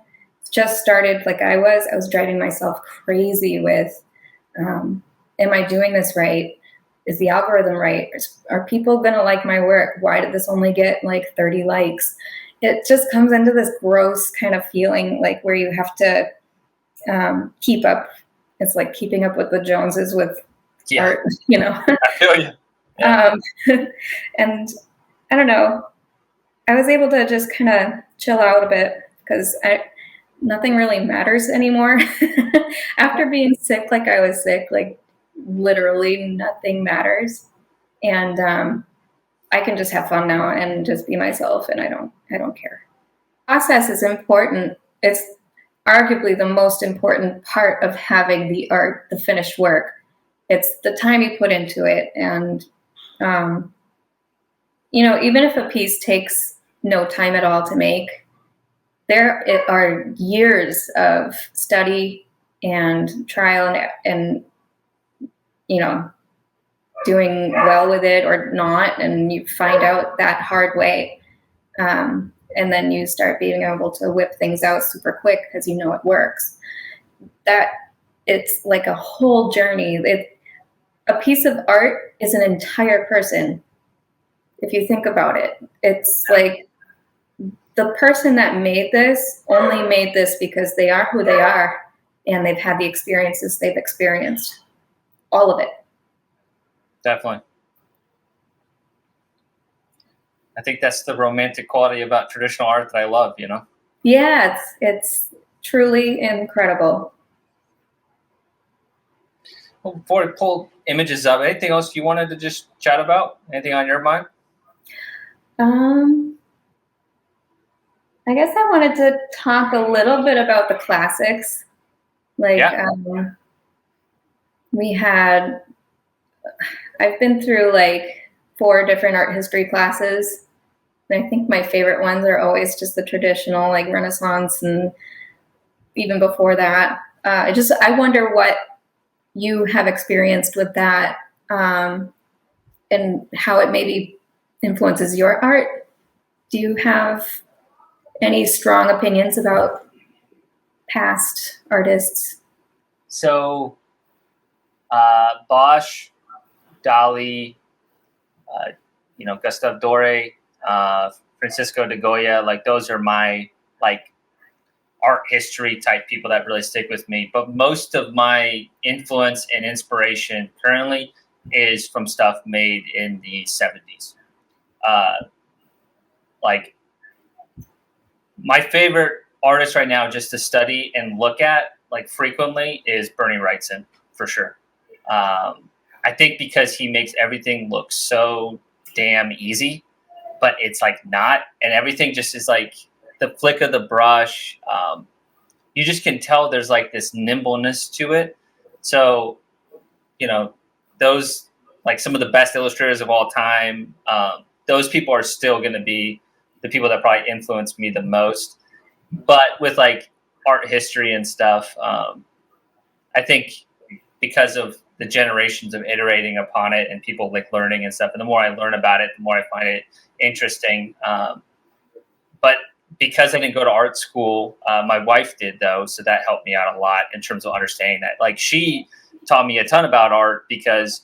just started like I was driving myself crazy with, am I doing this right? Is the algorithm right? Are people going to like my work? Why did this only get like 30 likes? It just comes into this gross kind of feeling like where you have to keep up. It's like keeping up with the Joneses with art,
I feel you. Yeah.
And I don't know. I was able to just kind of chill out a bit because nothing really matters anymore. After being sick, like I was sick, like literally nothing matters, and I can just have fun now and just be myself, and I don't care. Process is important. It's arguably the most important part of having the art, the finished work. It's the time you put into it, and even if a piece takes no time at all to make, there are years of study and trial and doing well with it or not, and you find out that hard way. And then you start being able to whip things out super quick because it works. That it's like a whole journey. A piece of art is an entire person. If you think about it, it's like the person that made this only made this because they are who they are and they've had the experiences they've experienced. All of it.
Definitely. I think that's the romantic quality about traditional art that I love,
Yeah, it's truly incredible.
Well, before I pull images up, anything else you wanted to just chat about? Anything on your mind?
I guess I wanted to talk a little bit about the classics. I've been through like 4 different art history classes. And I think my favorite ones are always just the traditional, like Renaissance, and even before that. I wonder what you have experienced with that, and how it maybe influences your art. Do you have any strong opinions about past artists?
So, Bosch, Dali, Gustave Doré, Francisco de Goya, like those are my like art history type people that really stick with me. But most of my influence and inspiration currently is from stuff made in the 70s. Like my favorite artist right now just to study and look at like frequently is Bernie Wrightson, for sure. I think because he makes everything look so damn easy, but it's like not, and everything just is like the flick of the brush. You just can tell there's like this nimbleness to it. So, those like some of the best illustrators of all time, those people are still going to be the people that probably influenced me the most. But with like art history and stuff, I think because of the generations of iterating upon it and people like learning and stuff, and the more I learn about it, the more I find it interesting. But because I didn't go to art school, my wife did though, so that helped me out a lot in terms of understanding that. Like she taught me a ton about art because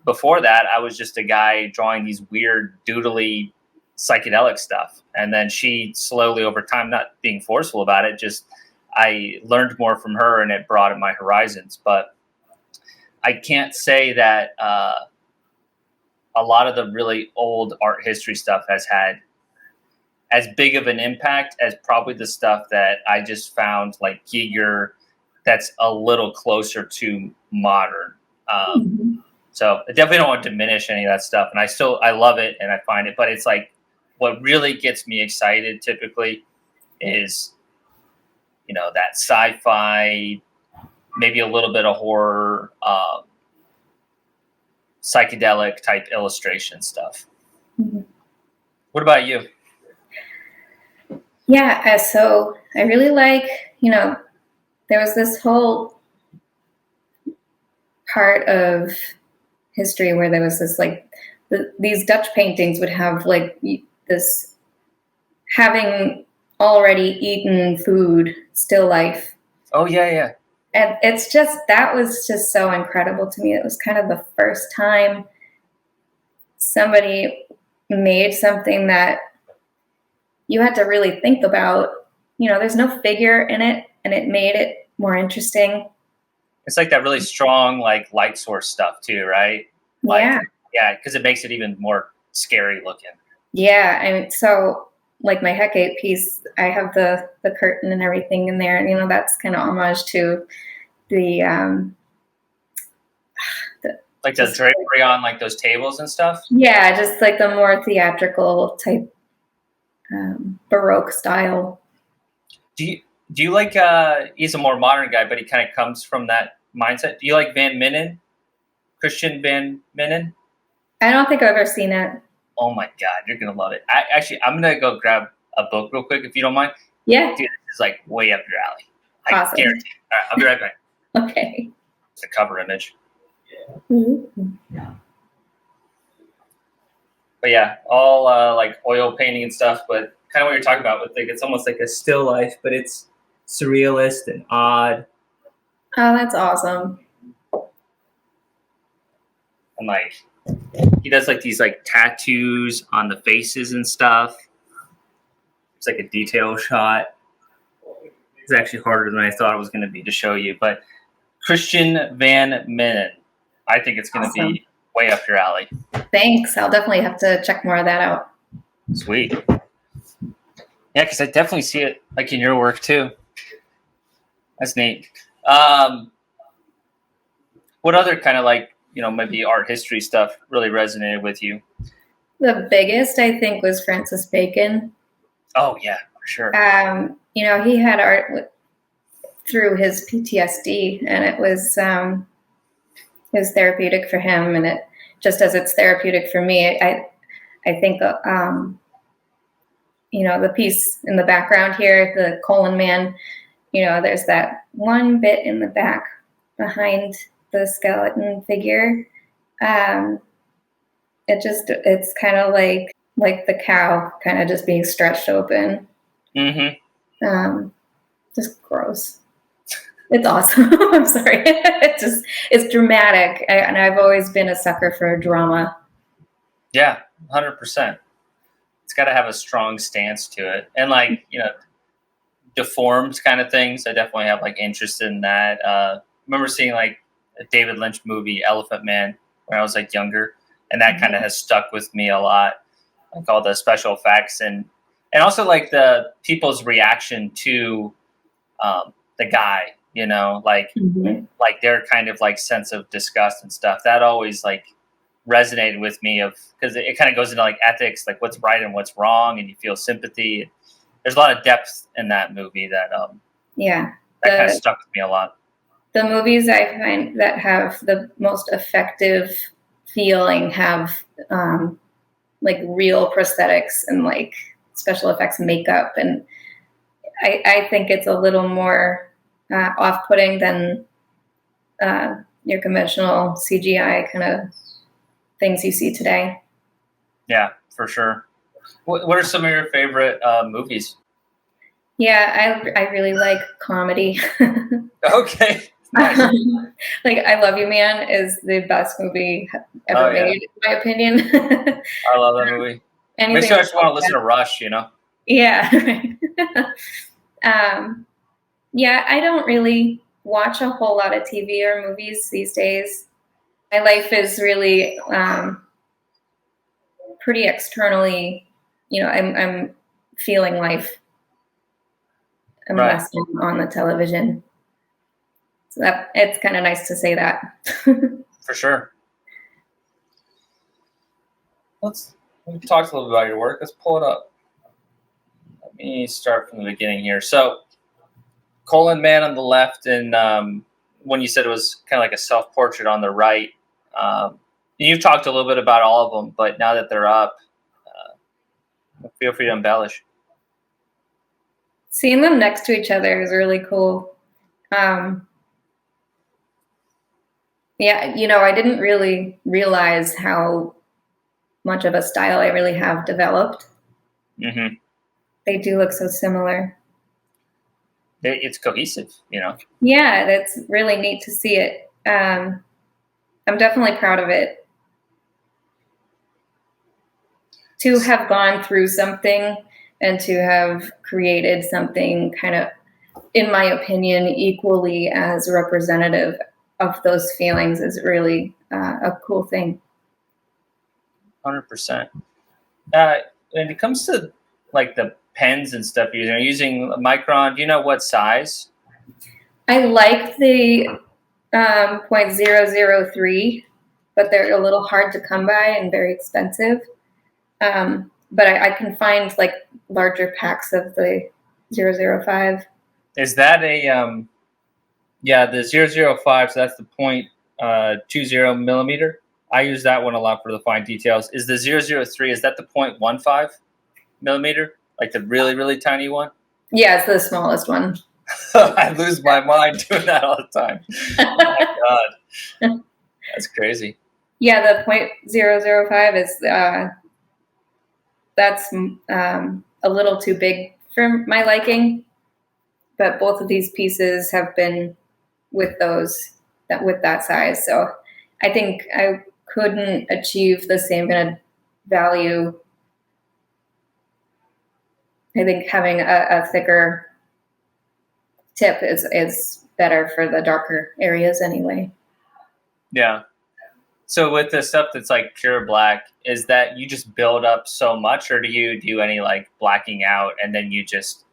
before that I was just a guy drawing these weird doodly psychedelic stuff, and then she slowly over time, not being forceful about it, just I learned more from her and it broadened my horizons. But I can't say that a lot of the really old art history stuff has had as big of an impact as probably the stuff that I just found like Giger that's a little closer to modern. So I definitely don't want to diminish any of that stuff. And I love it and I find it, but it's like what really gets me excited typically is, that sci-fi, maybe a little bit of horror, psychedelic type illustration stuff. Mm-hmm. What about you?
Yeah, so I really like, there was this whole part of history where there was this like, these Dutch paintings would have like this having already eaten food, still life.
Oh, yeah.
And that was just so incredible to me. It was kind of the first time somebody made something that you had to really think about. There's no figure in it, and it made it more interesting.
It's like that really strong, like light source stuff too, right? Yeah, because it makes it even more scary looking.
Yeah, I mean, so like my Hecate piece, I have the curtain and everything in there, and that's kind of homage to the
like the drapery on like those tables and stuff.
Yeah, just like the more theatrical type Baroque style.
Do you like? He's a more modern guy, but he kind of comes from that mindset. Do you like Van Minnen, Christian Van Minnen?
I don't think I've ever seen it.
Oh my god, you're gonna love it. I'm gonna go grab a book real quick if you don't mind.
Yeah,
dude, this is like way up your alley.
Awesome.
I guarantee. All right, I'll be right back.
Okay.
It's the cover image.
Mm-hmm.
But yeah, all like oil painting and stuff. But kind of what you're talking about with like it's almost like a still life, but it's surrealist and odd.
Oh, that's awesome.
And like he does like these like tattoos on the faces and stuff. It's like a detail shot. It's actually harder than I thought it was going to be to show you. But Christian Van Minnen, I think it's going to
Awesome.
be way up your alley.
Thanks. I'll definitely have to check more of that out.
Sweet. Yeah, because I definitely see it like in your work too. That's neat. What other kind of like, maybe art history stuff really resonated with you?
The biggest, I think, was Francis Bacon.
Oh, yeah, for sure.
He had art through his PTSD, and it was therapeutic for him. And it just as it's therapeutic for me, I think the piece in the background here, the colon man, there's that one bit in the back behind the skeleton figure. It's kind of like the cow kind of just being stretched open.
Mm-hmm.
Just gross. It's awesome. I'm sorry. It's dramatic. And I've always been a sucker for drama.
Yeah, 100%. It's got to have a strong stance to it. And like, deformed kind of things. I definitely have like interest in that. I remember seeing like a David Lynch movie, Elephant Man, when I was like younger. And that kind of has stuck with me a lot. Like all the special effects and also like the people's reaction to the guy, like their kind of like sense of disgust and stuff. That always like resonated with me because it kind of goes into like ethics, like what's right and what's wrong, and you feel sympathy. There's a lot of depth in that movie that kind of stuck with me a lot.
The movies I find that have the most effective feeling have like real prosthetics and like special effects makeup, and I think it's a little more off-putting than your conventional CGI kind of things you see today.
Yeah, for sure. What are some of your favorite movies?
Yeah, I really like comedy.
Okay. Nice.
Like I Love You Man is the best movie ever made, in my opinion.
I love that movie. Makes you just want to listen to Rush,
Yeah. Yeah, I don't really watch a whole lot of TV or movies these days. My life is really pretty externally, I'm feeling life. I'm less on the television. So it's kind of nice to say that.
For sure. We talked a little bit about your work. Let's pull it up. Let me start from the beginning here. So, Colon Man on the left, and when you said it was kind of like a self-portrait on the right, you've talked a little bit about all of them, but now that they're up, feel free to embellish.
Seeing them next to each other is really cool. Yeah, I didn't really realize how much of a style I really have developed.
Mm-hmm.
They do look so similar.
It's cohesive,
Yeah, that's really neat to see it. I'm definitely proud of it. To have gone through something and to have created something kind of, in my opinion, equally as representative of those feelings is really a cool thing.
100%. When it comes to like the pens and stuff you're using Micron, do you know what size?
I like the .003, but they're a little hard to come by and very expensive. But I can find like larger packs of the 005.
Is that a the 005? So that's the .20 millimeter. I use that one a lot for the fine details. Is the 003? Is that the .15 millimeter? Like the really, really tiny one?
Yeah, it's the smallest one.
I lose my mind doing that all the time. Oh my God. That's crazy.
Yeah, the 0.005 is that's a little too big for my liking. But both of these pieces have been with that size. So I think I couldn't achieve the same kind of value. I think having a thicker tip is better for the darker areas anyway.
Yeah. So with the stuff that's like pure black, is that you just build up so much, or do you do any like blacking out and then you just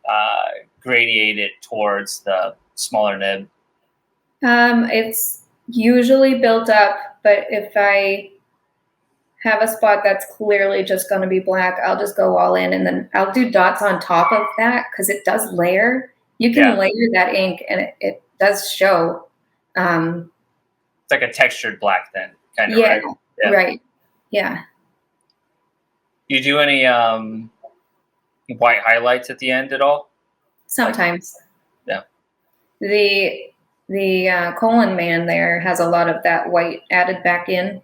gradiate it towards the smaller nib?
It's usually built up, but if I have a spot that's clearly just going to be black, I'll just go all in, and then I'll do dots on top of that because it does layer. You can layer that ink, and it does show.
It's like a textured black then, kind of,
yeah,
right? Yeah.
Right. Yeah.
You do any white highlights at the end at all?
Sometimes.
Yeah.
The colon man there has a lot of that white added back in.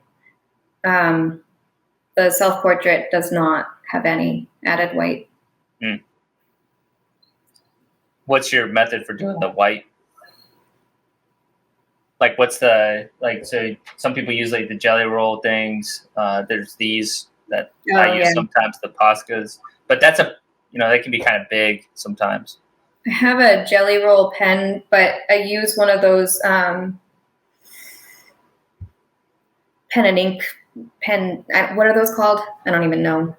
The self-portrait does not have any added white.
What's your method for doing the white? Like, what's the, like, so some people use like the jelly roll things. There's these that I use sometimes, the Poscas, but that's they can be kind of big sometimes.
I have a jelly roll pen, but I use one of those pen and ink pen. What are those called? I don't even know.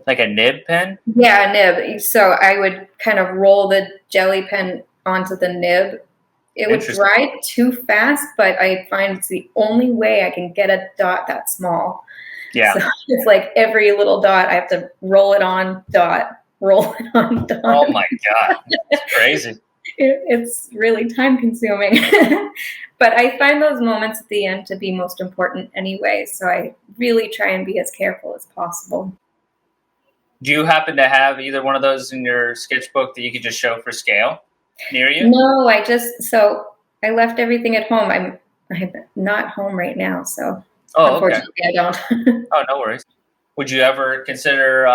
Like a nib pen?
Yeah, a nib. So I would kind of roll the jelly pen onto the nib. It would dry too fast, but I find it's the only way I can get a dot that small.
Yeah.
So it's like every little dot, I have to roll it on dot, roll it on dot.
Oh my God. It's crazy.
It's really time consuming. But I find those moments at the end to be most important anyway. So I really try and be as careful as possible.
Do you happen to have either one of those in your sketchbook that you could just show for scale near you?
No, I left everything at home. I'm not home right now, so unfortunately I don't.
Oh, no worries. Would you ever consider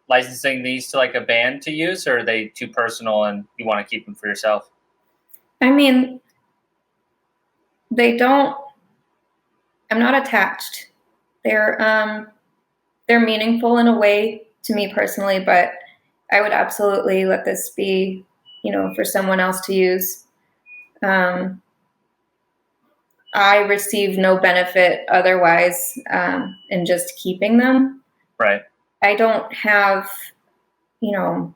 licensing these to like a band to use, or are they too personal and you want to keep them for yourself?
I mean, they don't. I'm not attached. They're meaningful in a way to me personally, but I would absolutely let this be, for someone else to use. I receive no benefit otherwise in just keeping them.
Right.
I don't have, I'm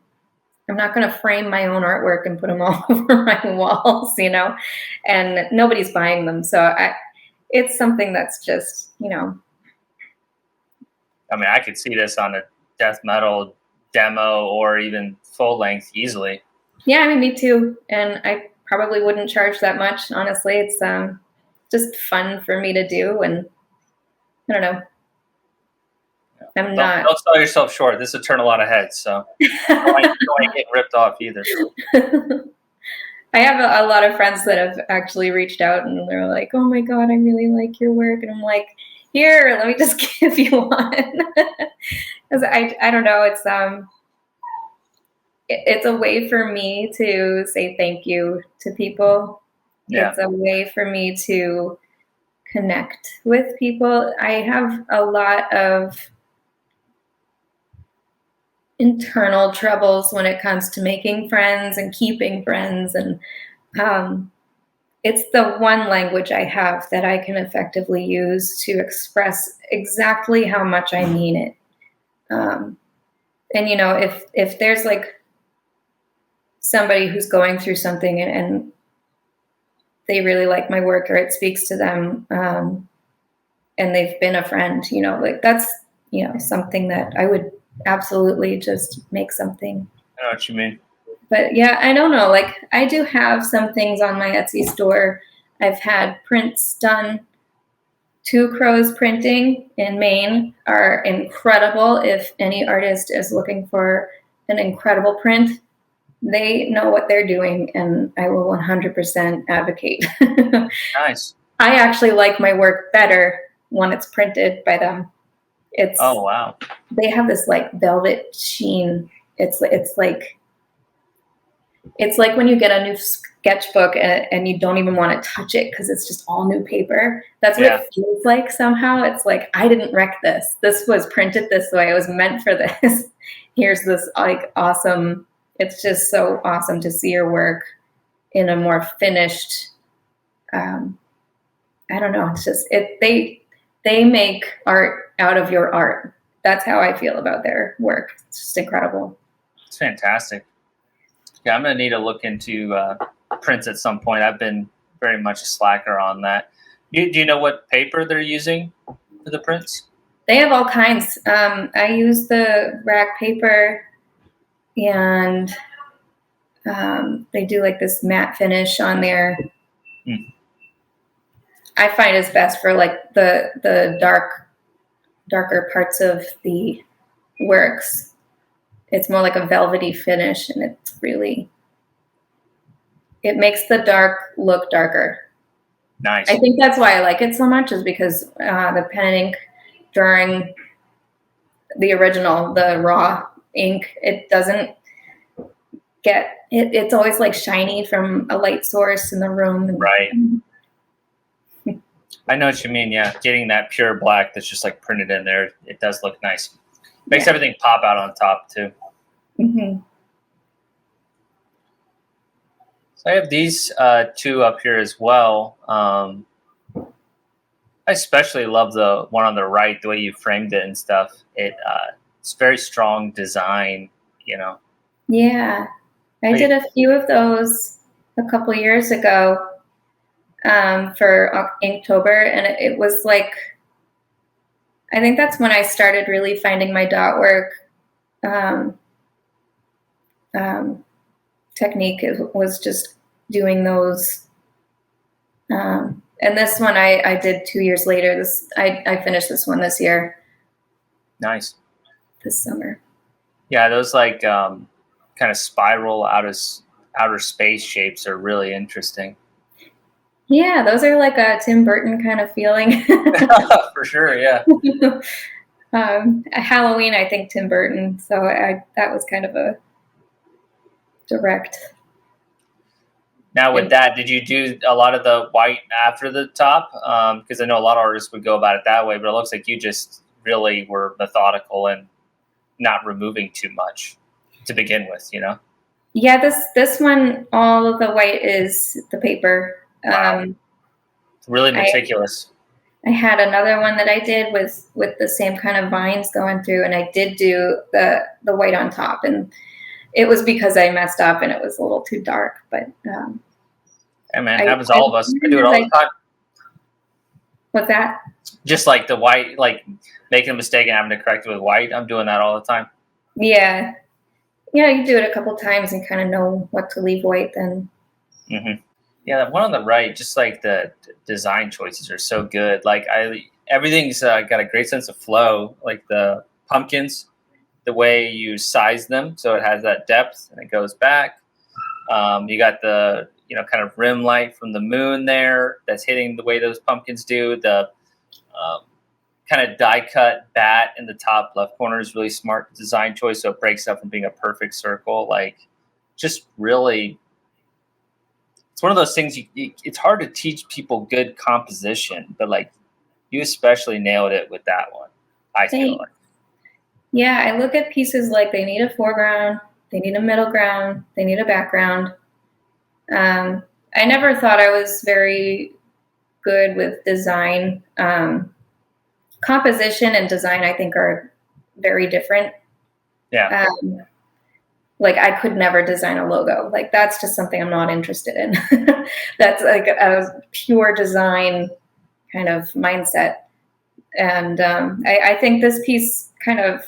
not going to frame my own artwork and put them all over my walls, and nobody's buying them. So it's something that's just,
I mean, I could see this on a death metal demo or even full length easily.
Yeah, I mean, me too. And I probably wouldn't charge that much. Honestly, it's just fun for me to do. And I don't know.
Don't sell yourself short. This would turn a lot of heads. So don't want to get ripped off either.
I have a lot of friends that have actually reached out and they're like, "Oh my God, I really like your work." And I'm like, "Here, let me just give you one." Because I don't know. It's a way for me to say thank you to people. Yeah. It's a way for me to connect with people. I have a lot of internal troubles when it comes to making friends and keeping friends. And it's the one language I have that I can effectively use to express exactly how much I mean it. And, if there's like somebody who's going through something and they really like my work or it speaks to them and they've been a friend, like that's, something that I would absolutely just make something.
I know what you mean.
But yeah, I don't know. Like I do have some things on my Etsy store. I've had prints done. Two Crows Printing in Maine are incredible. If any artist is looking for an incredible print, They know what they're doing, and I will 100% advocate.
Nice.
I actually like my work better when it's printed by them.
Oh, wow.
They have this like velvet sheen. It's like when you get a new sketchbook and you don't even want to touch it because it's just all new paper. That's what it feels like somehow. It's like, I didn't wreck this. This was printed this way. It was meant for this. Here's this like awesome. It's just so awesome to see your work in a more finished. I don't know. It's just they make art out of your art. That's how I feel about their work. It's just incredible.
It's fantastic. Yeah, I'm going to need to look into prints at some point. I've been very much a slacker on that. Do you know what paper they're using for the prints?
They have all kinds. I use the rack paper, and they do like this matte finish on there. I find it's best for like the darker parts of the works. It's more like a velvety finish, and it makes the dark look darker.
Nice.
I think that's why I like it so much, is because the pen and ink during the original, the raw ink, it doesn't get it's always like shiny from a light source in the room.
Right. I know what you mean. Yeah, getting that pure black that's just like printed in there, it does look nice. Makes everything pop out on top too.
Mm-hmm.
So I have these two up here as well. I especially love the one on the right, the way you framed it and stuff. It's very strong design, you know.
Yeah, I did a few of those a couple years ago for Inktober, and it was like, I think that's when I started really finding my dot work technique. It was just doing those. And this one I did 2 years later. I finished this one this year.
Nice.
This summer.
Yeah, those like kind of spiral outer space shapes are really interesting.
Yeah, those are like a Tim Burton kind of feeling.
For sure, yeah.
Halloween, I think Tim Burton. So that was kind of a direct.
Now with that, did you do a lot of the white after the top? Because I know a lot of artists would go about it that way, but it looks like you just really were methodical and not removing too much to begin with, you know?
Yeah, this one, all of the white is the paper.
Wow. Really meticulous.
I had another one that I did with the same kind of vines going through, and I did do the white on top, and it was because I messed up and it was a little too dark. But
yeah, man, it happens to all of us. I do it all the time.
What's that?
Just like the white, like making a mistake and having to correct it with white. I'm doing that all the time.
Yeah, you do it a couple times and kind of know what to leave white then.
Mm-hmm. Yeah, that one on the right, just like the design choices are so good. Like everything's got a great sense of flow. Like the pumpkins, the way you size them, so it has that depth and it goes back. You got the kind of rim light from the moon there that's hitting the way those pumpkins do. The kind of die cut bat in the top left corner is really smart design choice, so it breaks up from being a perfect circle. Like, just really. It's one of those things it's hard to teach people good composition, but like you especially nailed it with that one. I feel like.
Yeah, I look at pieces like they need a foreground, they need a middle ground, they need a background. I never thought I was very good with design. Composition and design, I think, are very different.
Yeah.
Like I could never design a logo. Like that's just something I'm not interested in. That's like a pure design kind of mindset. And I think this piece kind of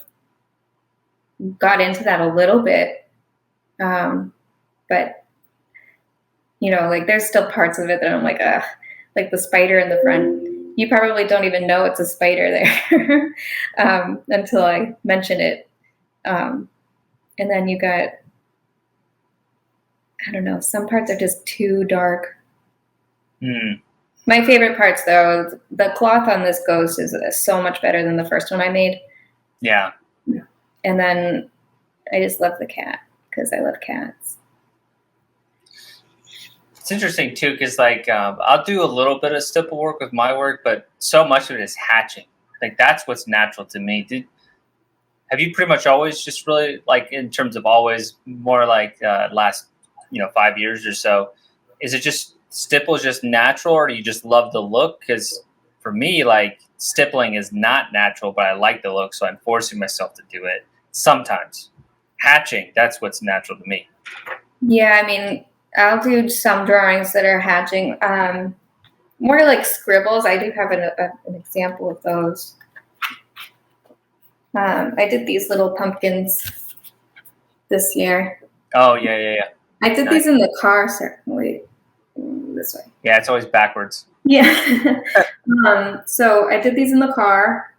got into that a little bit. But like there's still parts of it that I'm like the spider in the front. You probably don't even know it's a spider there until I mention it. And then you got I don't know, some parts are just too dark.
Mm.
My favorite parts, though, the cloth on this ghost is so much better than the first one I made.
Yeah.
And then I just love the cat because I love cats.
It's interesting too, because like I'll do a little bit of stipple work with my work, but so much of it is hatching. Like that's what's natural to me. Have you pretty much always just really like in terms of always more like last 5 years or so? Is it just stipple is just natural, or do you just love the look? Because for me, like stippling is not natural, but I like the look, so I'm forcing myself to do it sometimes. Hatching, that's what's natural to me.
Yeah, I mean, I'll do some drawings that are hatching. More like scribbles. I do have an example of those. I did these little pumpkins this year.
Oh yeah.
I did
Nice.
these in the car. Wait, this way.
Yeah, it's always backwards.
Yeah. So I did these in the car.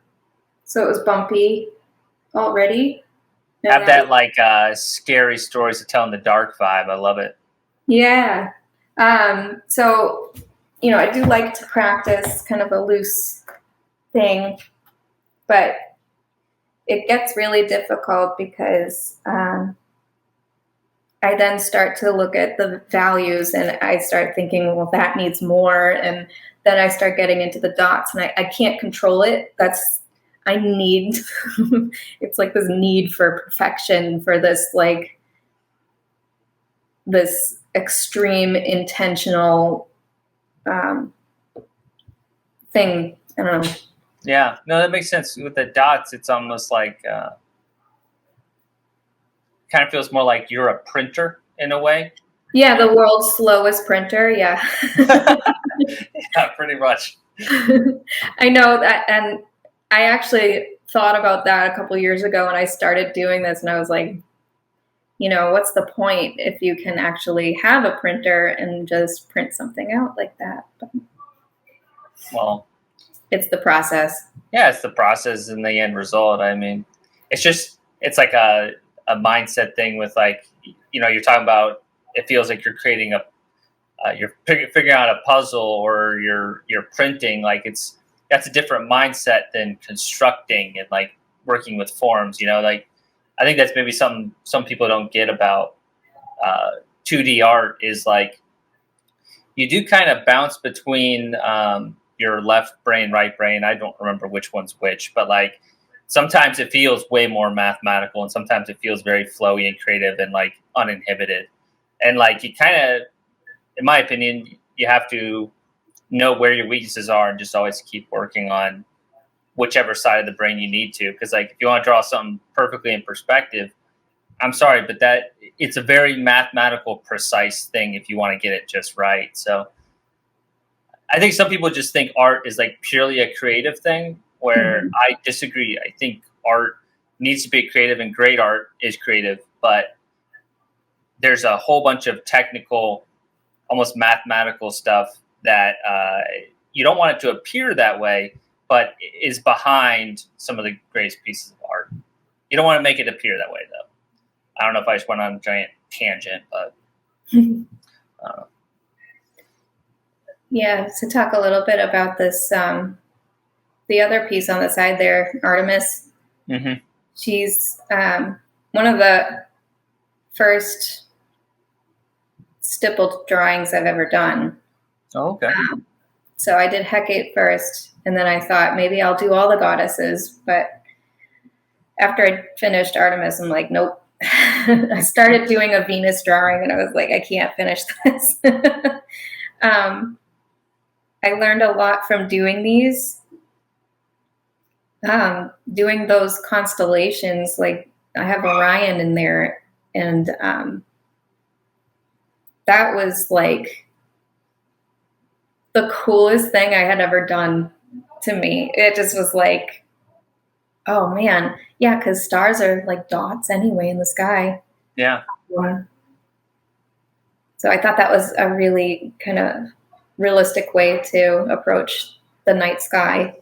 So it was bumpy already.
Have that like scary stories to tell in the dark vibe. I love it.
Yeah. So, I do like to practice kind of a loose thing, but it gets really difficult because I then start to look at the values and I start thinking, well, that needs more. And then I start getting into the dots and I can't control it. I need, it's like this need for perfection, for this extreme intentional thing. I don't know.
Yeah, no, that makes sense. With the dots, it's almost like kind of feels more like you're a printer in a way.
Yeah, the world's slowest printer. Yeah.
Yeah, pretty much.
I know that, and I actually thought about that a couple of years ago when I started doing this, and I was like, what's the point if you can actually have a printer and just print something out like that? But
well,
it's the process.
Yeah, it's the process and the end result. I mean, it's like a mindset thing with like, you're talking about, it feels like you're creating you're figuring out a puzzle or you're printing, like that's a different mindset than constructing and like working with forms, like I think that's maybe some people don't get about 2D art is like you do kind of bounce between your left brain, right brain. I don't remember which one's which, but like sometimes it feels way more mathematical and sometimes it feels very flowy and creative and like uninhibited. And like you kind of, in my opinion, you have to know where your weaknesses are and just always keep working on whichever side of the brain you need to. Because like if you want to draw something perfectly in perspective, I'm sorry, but that it's a very mathematical, precise thing if you want to get it just right. So I think some people just think art is like purely a creative thing, where I disagree. I think art needs to be creative and great art is creative, but there's a whole bunch of technical, almost mathematical stuff that you don't want it to appear that way, but is behind some of the greatest pieces of art. You don't want to make it appear that way, though. I don't know if I just went on a giant tangent, but
Yeah, to talk a little bit about this, the other piece on the side there, Artemis.
Mm-hmm.
She's one of the first stippled drawings I've ever done.
Oh, okay.
So I did Hecate first, and then I thought maybe I'll do all the goddesses. But after I finished Artemis, I'm like, nope. I started doing a Venus drawing, and I was like, I can't finish this. I learned a lot from doing these, doing those constellations. Like I have Orion in there, and that was like the coolest thing I had ever done to me. It just was like, oh man, yeah, because stars are like dots anyway in the sky.
Yeah.
So I thought that was a really kind of realistic way to approach the night sky.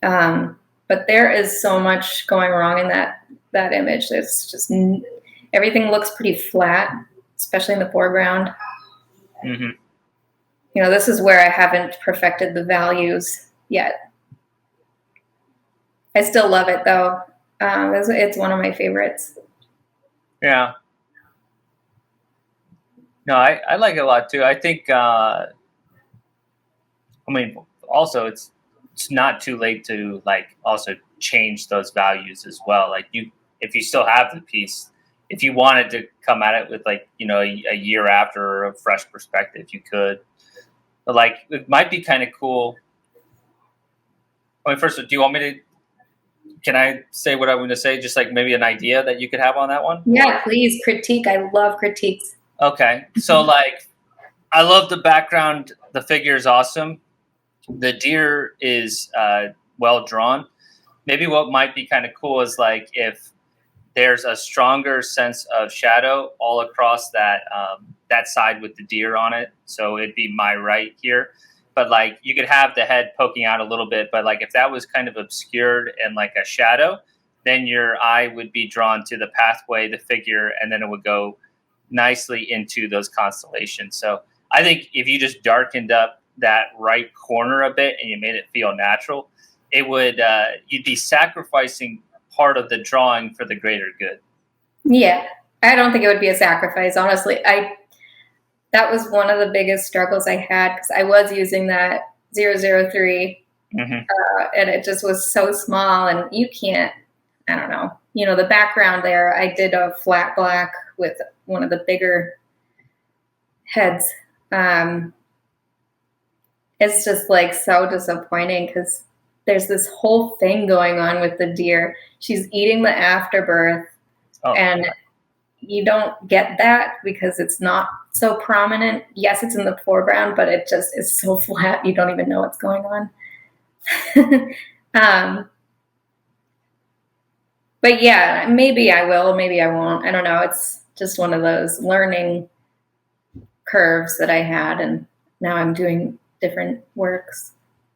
But there is so much going wrong in that image. It's just everything looks pretty flat. especially in the foreground.
Mm-hmm.
You know, this is where I haven't perfected the values yet. I still love it though. It's one of my favorites.
Yeah. No, I like it a lot too. I think, also it's not too late to like also change those values as well. Like if you still have the piece, if you wanted to come at it with like, a year after or a fresh perspective, you could. But like, it might be kind of cool. First, do you want me to? Can I say what I'm going to say? Just like maybe an idea that you could have on that one?
Yeah, please critique. I love critiques.
Okay, so like, I love the background. The figure is awesome. The deer is well drawn. Maybe what might be kind of cool is like if there's a stronger sense of shadow all across that side with the deer on it. So it'd be my right here. But like you could have the head poking out a little bit, but like if that was kind of obscured and like a shadow, then your eye would be drawn to the pathway, the figure, and then it would go nicely into those constellations. So I think if you just darkened up that right corner a bit and you made it feel natural, it would you'd be sacrificing part of the drawing for the greater good.
Yeah, I don't think it would be a sacrifice. Honestly, that was one of the biggest struggles I had because I was using that 003 and it just was so small and you can't, I don't know, the background there, I did a flat black with one of the bigger heads. It's just like so disappointing because there's this whole thing going on with the deer. She's eating the afterbirth and you don't get that because it's not so prominent. Yes, it's in the foreground, but it just is so flat. You don't even know what's going on. But yeah, maybe I will, maybe I won't. I don't know. It's just one of those learning curves that I had, and now I'm doing different works.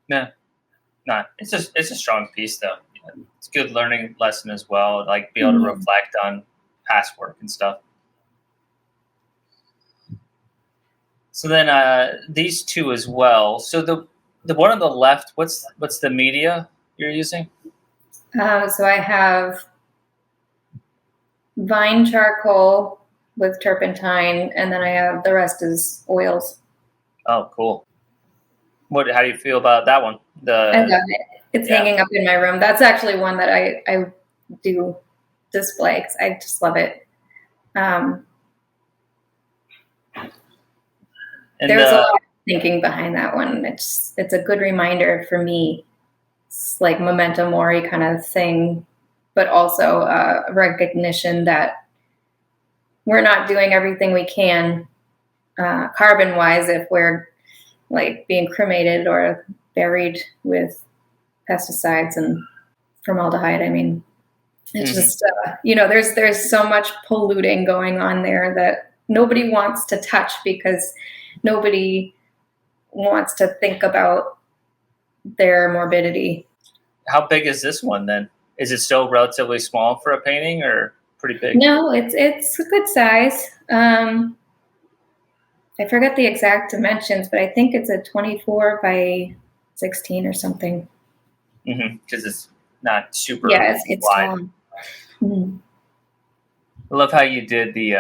Yeah, no, it's a strong piece though. It's a good learning lesson as well. Like be able to reflect on past work and stuff. So then these two as well. So the one on the left, what's the media you're using?
So I have vine charcoal with turpentine, and then I have the rest is oils.
Oh, cool. How do you feel about that one?
I love it. It's hanging up in my room. That's actually one that I do display because I just love it. There's a lot of thinking behind that one. It's a good reminder for me. It's like memento mori kind of thing, but also a recognition that we're not doing everything we can carbon-wise if we're like being cremated or buried with pesticides and formaldehyde. I mean, it's just there's so much polluting going on there that nobody wants to touch because nobody wants to think about their morbidity.
How big is this one then? Is it still relatively small for a painting or pretty big?
No, it's a good size. I forget the exact dimensions, but I think it's a 24 by 16 or something.
Because it's not super
it's
wide.
Mm-hmm.
I love how you did the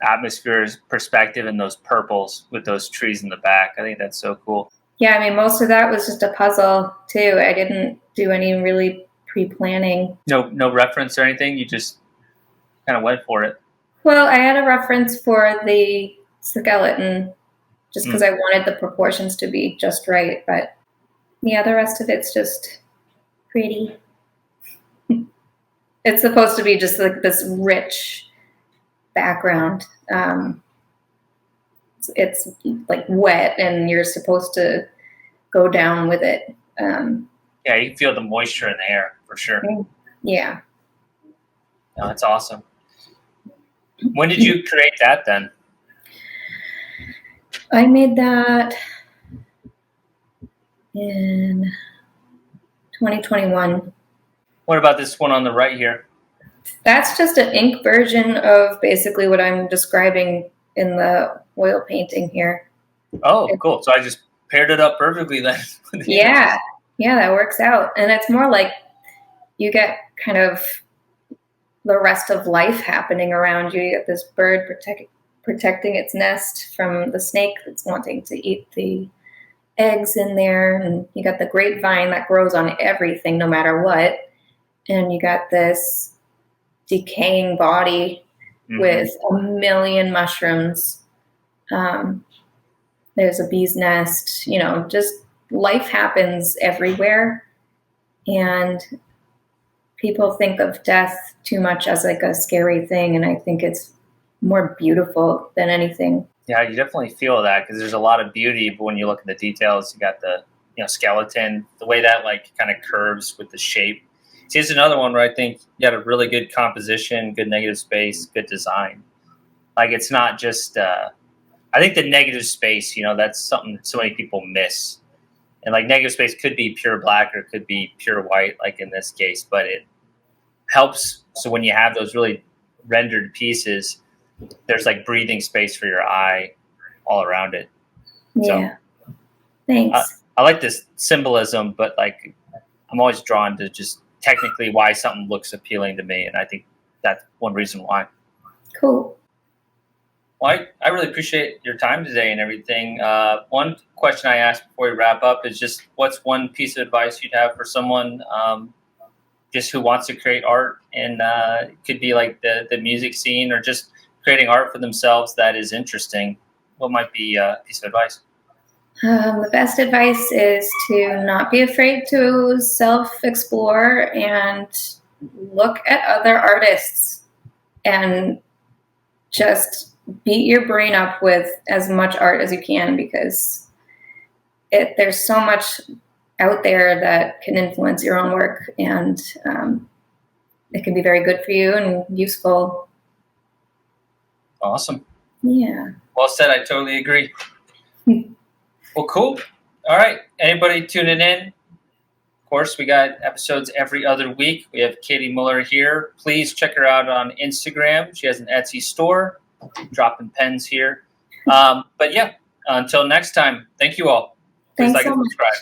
atmosphere's perspective and those purples with those trees in the back. I think that's so cool.
Yeah, I mean, most of that was just a puzzle too. I didn't do any really pre-planning.
No reference or anything? You just kind of went for it?
Well, I had a reference for the skeleton just because I wanted the proportions to be just right. But yeah, the rest of it's just pretty. It's supposed to be just like this rich background. It's like wet and you're supposed to go down with it.
Yeah, you can feel the moisture in the air for sure.
Yeah.
No, that's awesome. When did you create that then?
I made that in 2021.
What about this one on the right here?
That's just an ink version of basically what I'm describing in the oil painting here.
Oh, cool. So I just paired it up perfectly then.
Yeah, that works out. And it's more like you get kind of the rest of life happening around you. You get this bird protecting its nest from the snake that's wanting to eat the eggs in there. And you got the grapevine that grows on everything, no matter what. And you got this decaying body with a million mushrooms. There's a bee's nest, just life happens everywhere. And people think of death too much as like a scary thing. And I think it's more beautiful than anything.
Yeah, you definitely feel that because there's a lot of beauty. But when you look at the details, you got the skeleton, the way that like kind of curves with the shape. See, here's another one where I think you got a really good composition, good negative space, good design. Like it's not just. I think the negative space, that's something that so many people miss. And like negative space could be pure black or it could be pure white, like in this case, but it helps. So when you have those really rendered pieces, there's like breathing space for your eye all around it.
Yeah. So, thanks.
I like this symbolism, but like I'm always drawn to just technically why something looks appealing to me. And I think that's one reason why.
Cool.
Well, I really appreciate your time today and everything. One question I asked before we wrap up is just what's one piece of advice you'd have for someone just who wants to create art, and it could be like the music scene or just creating art for themselves that is interesting. What might be a piece of advice?
The best advice is to not be afraid to self-explore and look at other artists and just beat your brain up with as much art as you can, because there's so much out there that can influence your own work, and it can be very good for you and useful.
Awesome.
Yeah.
Well said. I totally agree. Well, cool. All right. Anybody tuning in? Of course, we got episodes every other week. We have Katie Müller here. Please check her out on Instagram. She has an Etsy store. Dropping pens here. But yeah, until next time, thank you all. Please like and subscribe.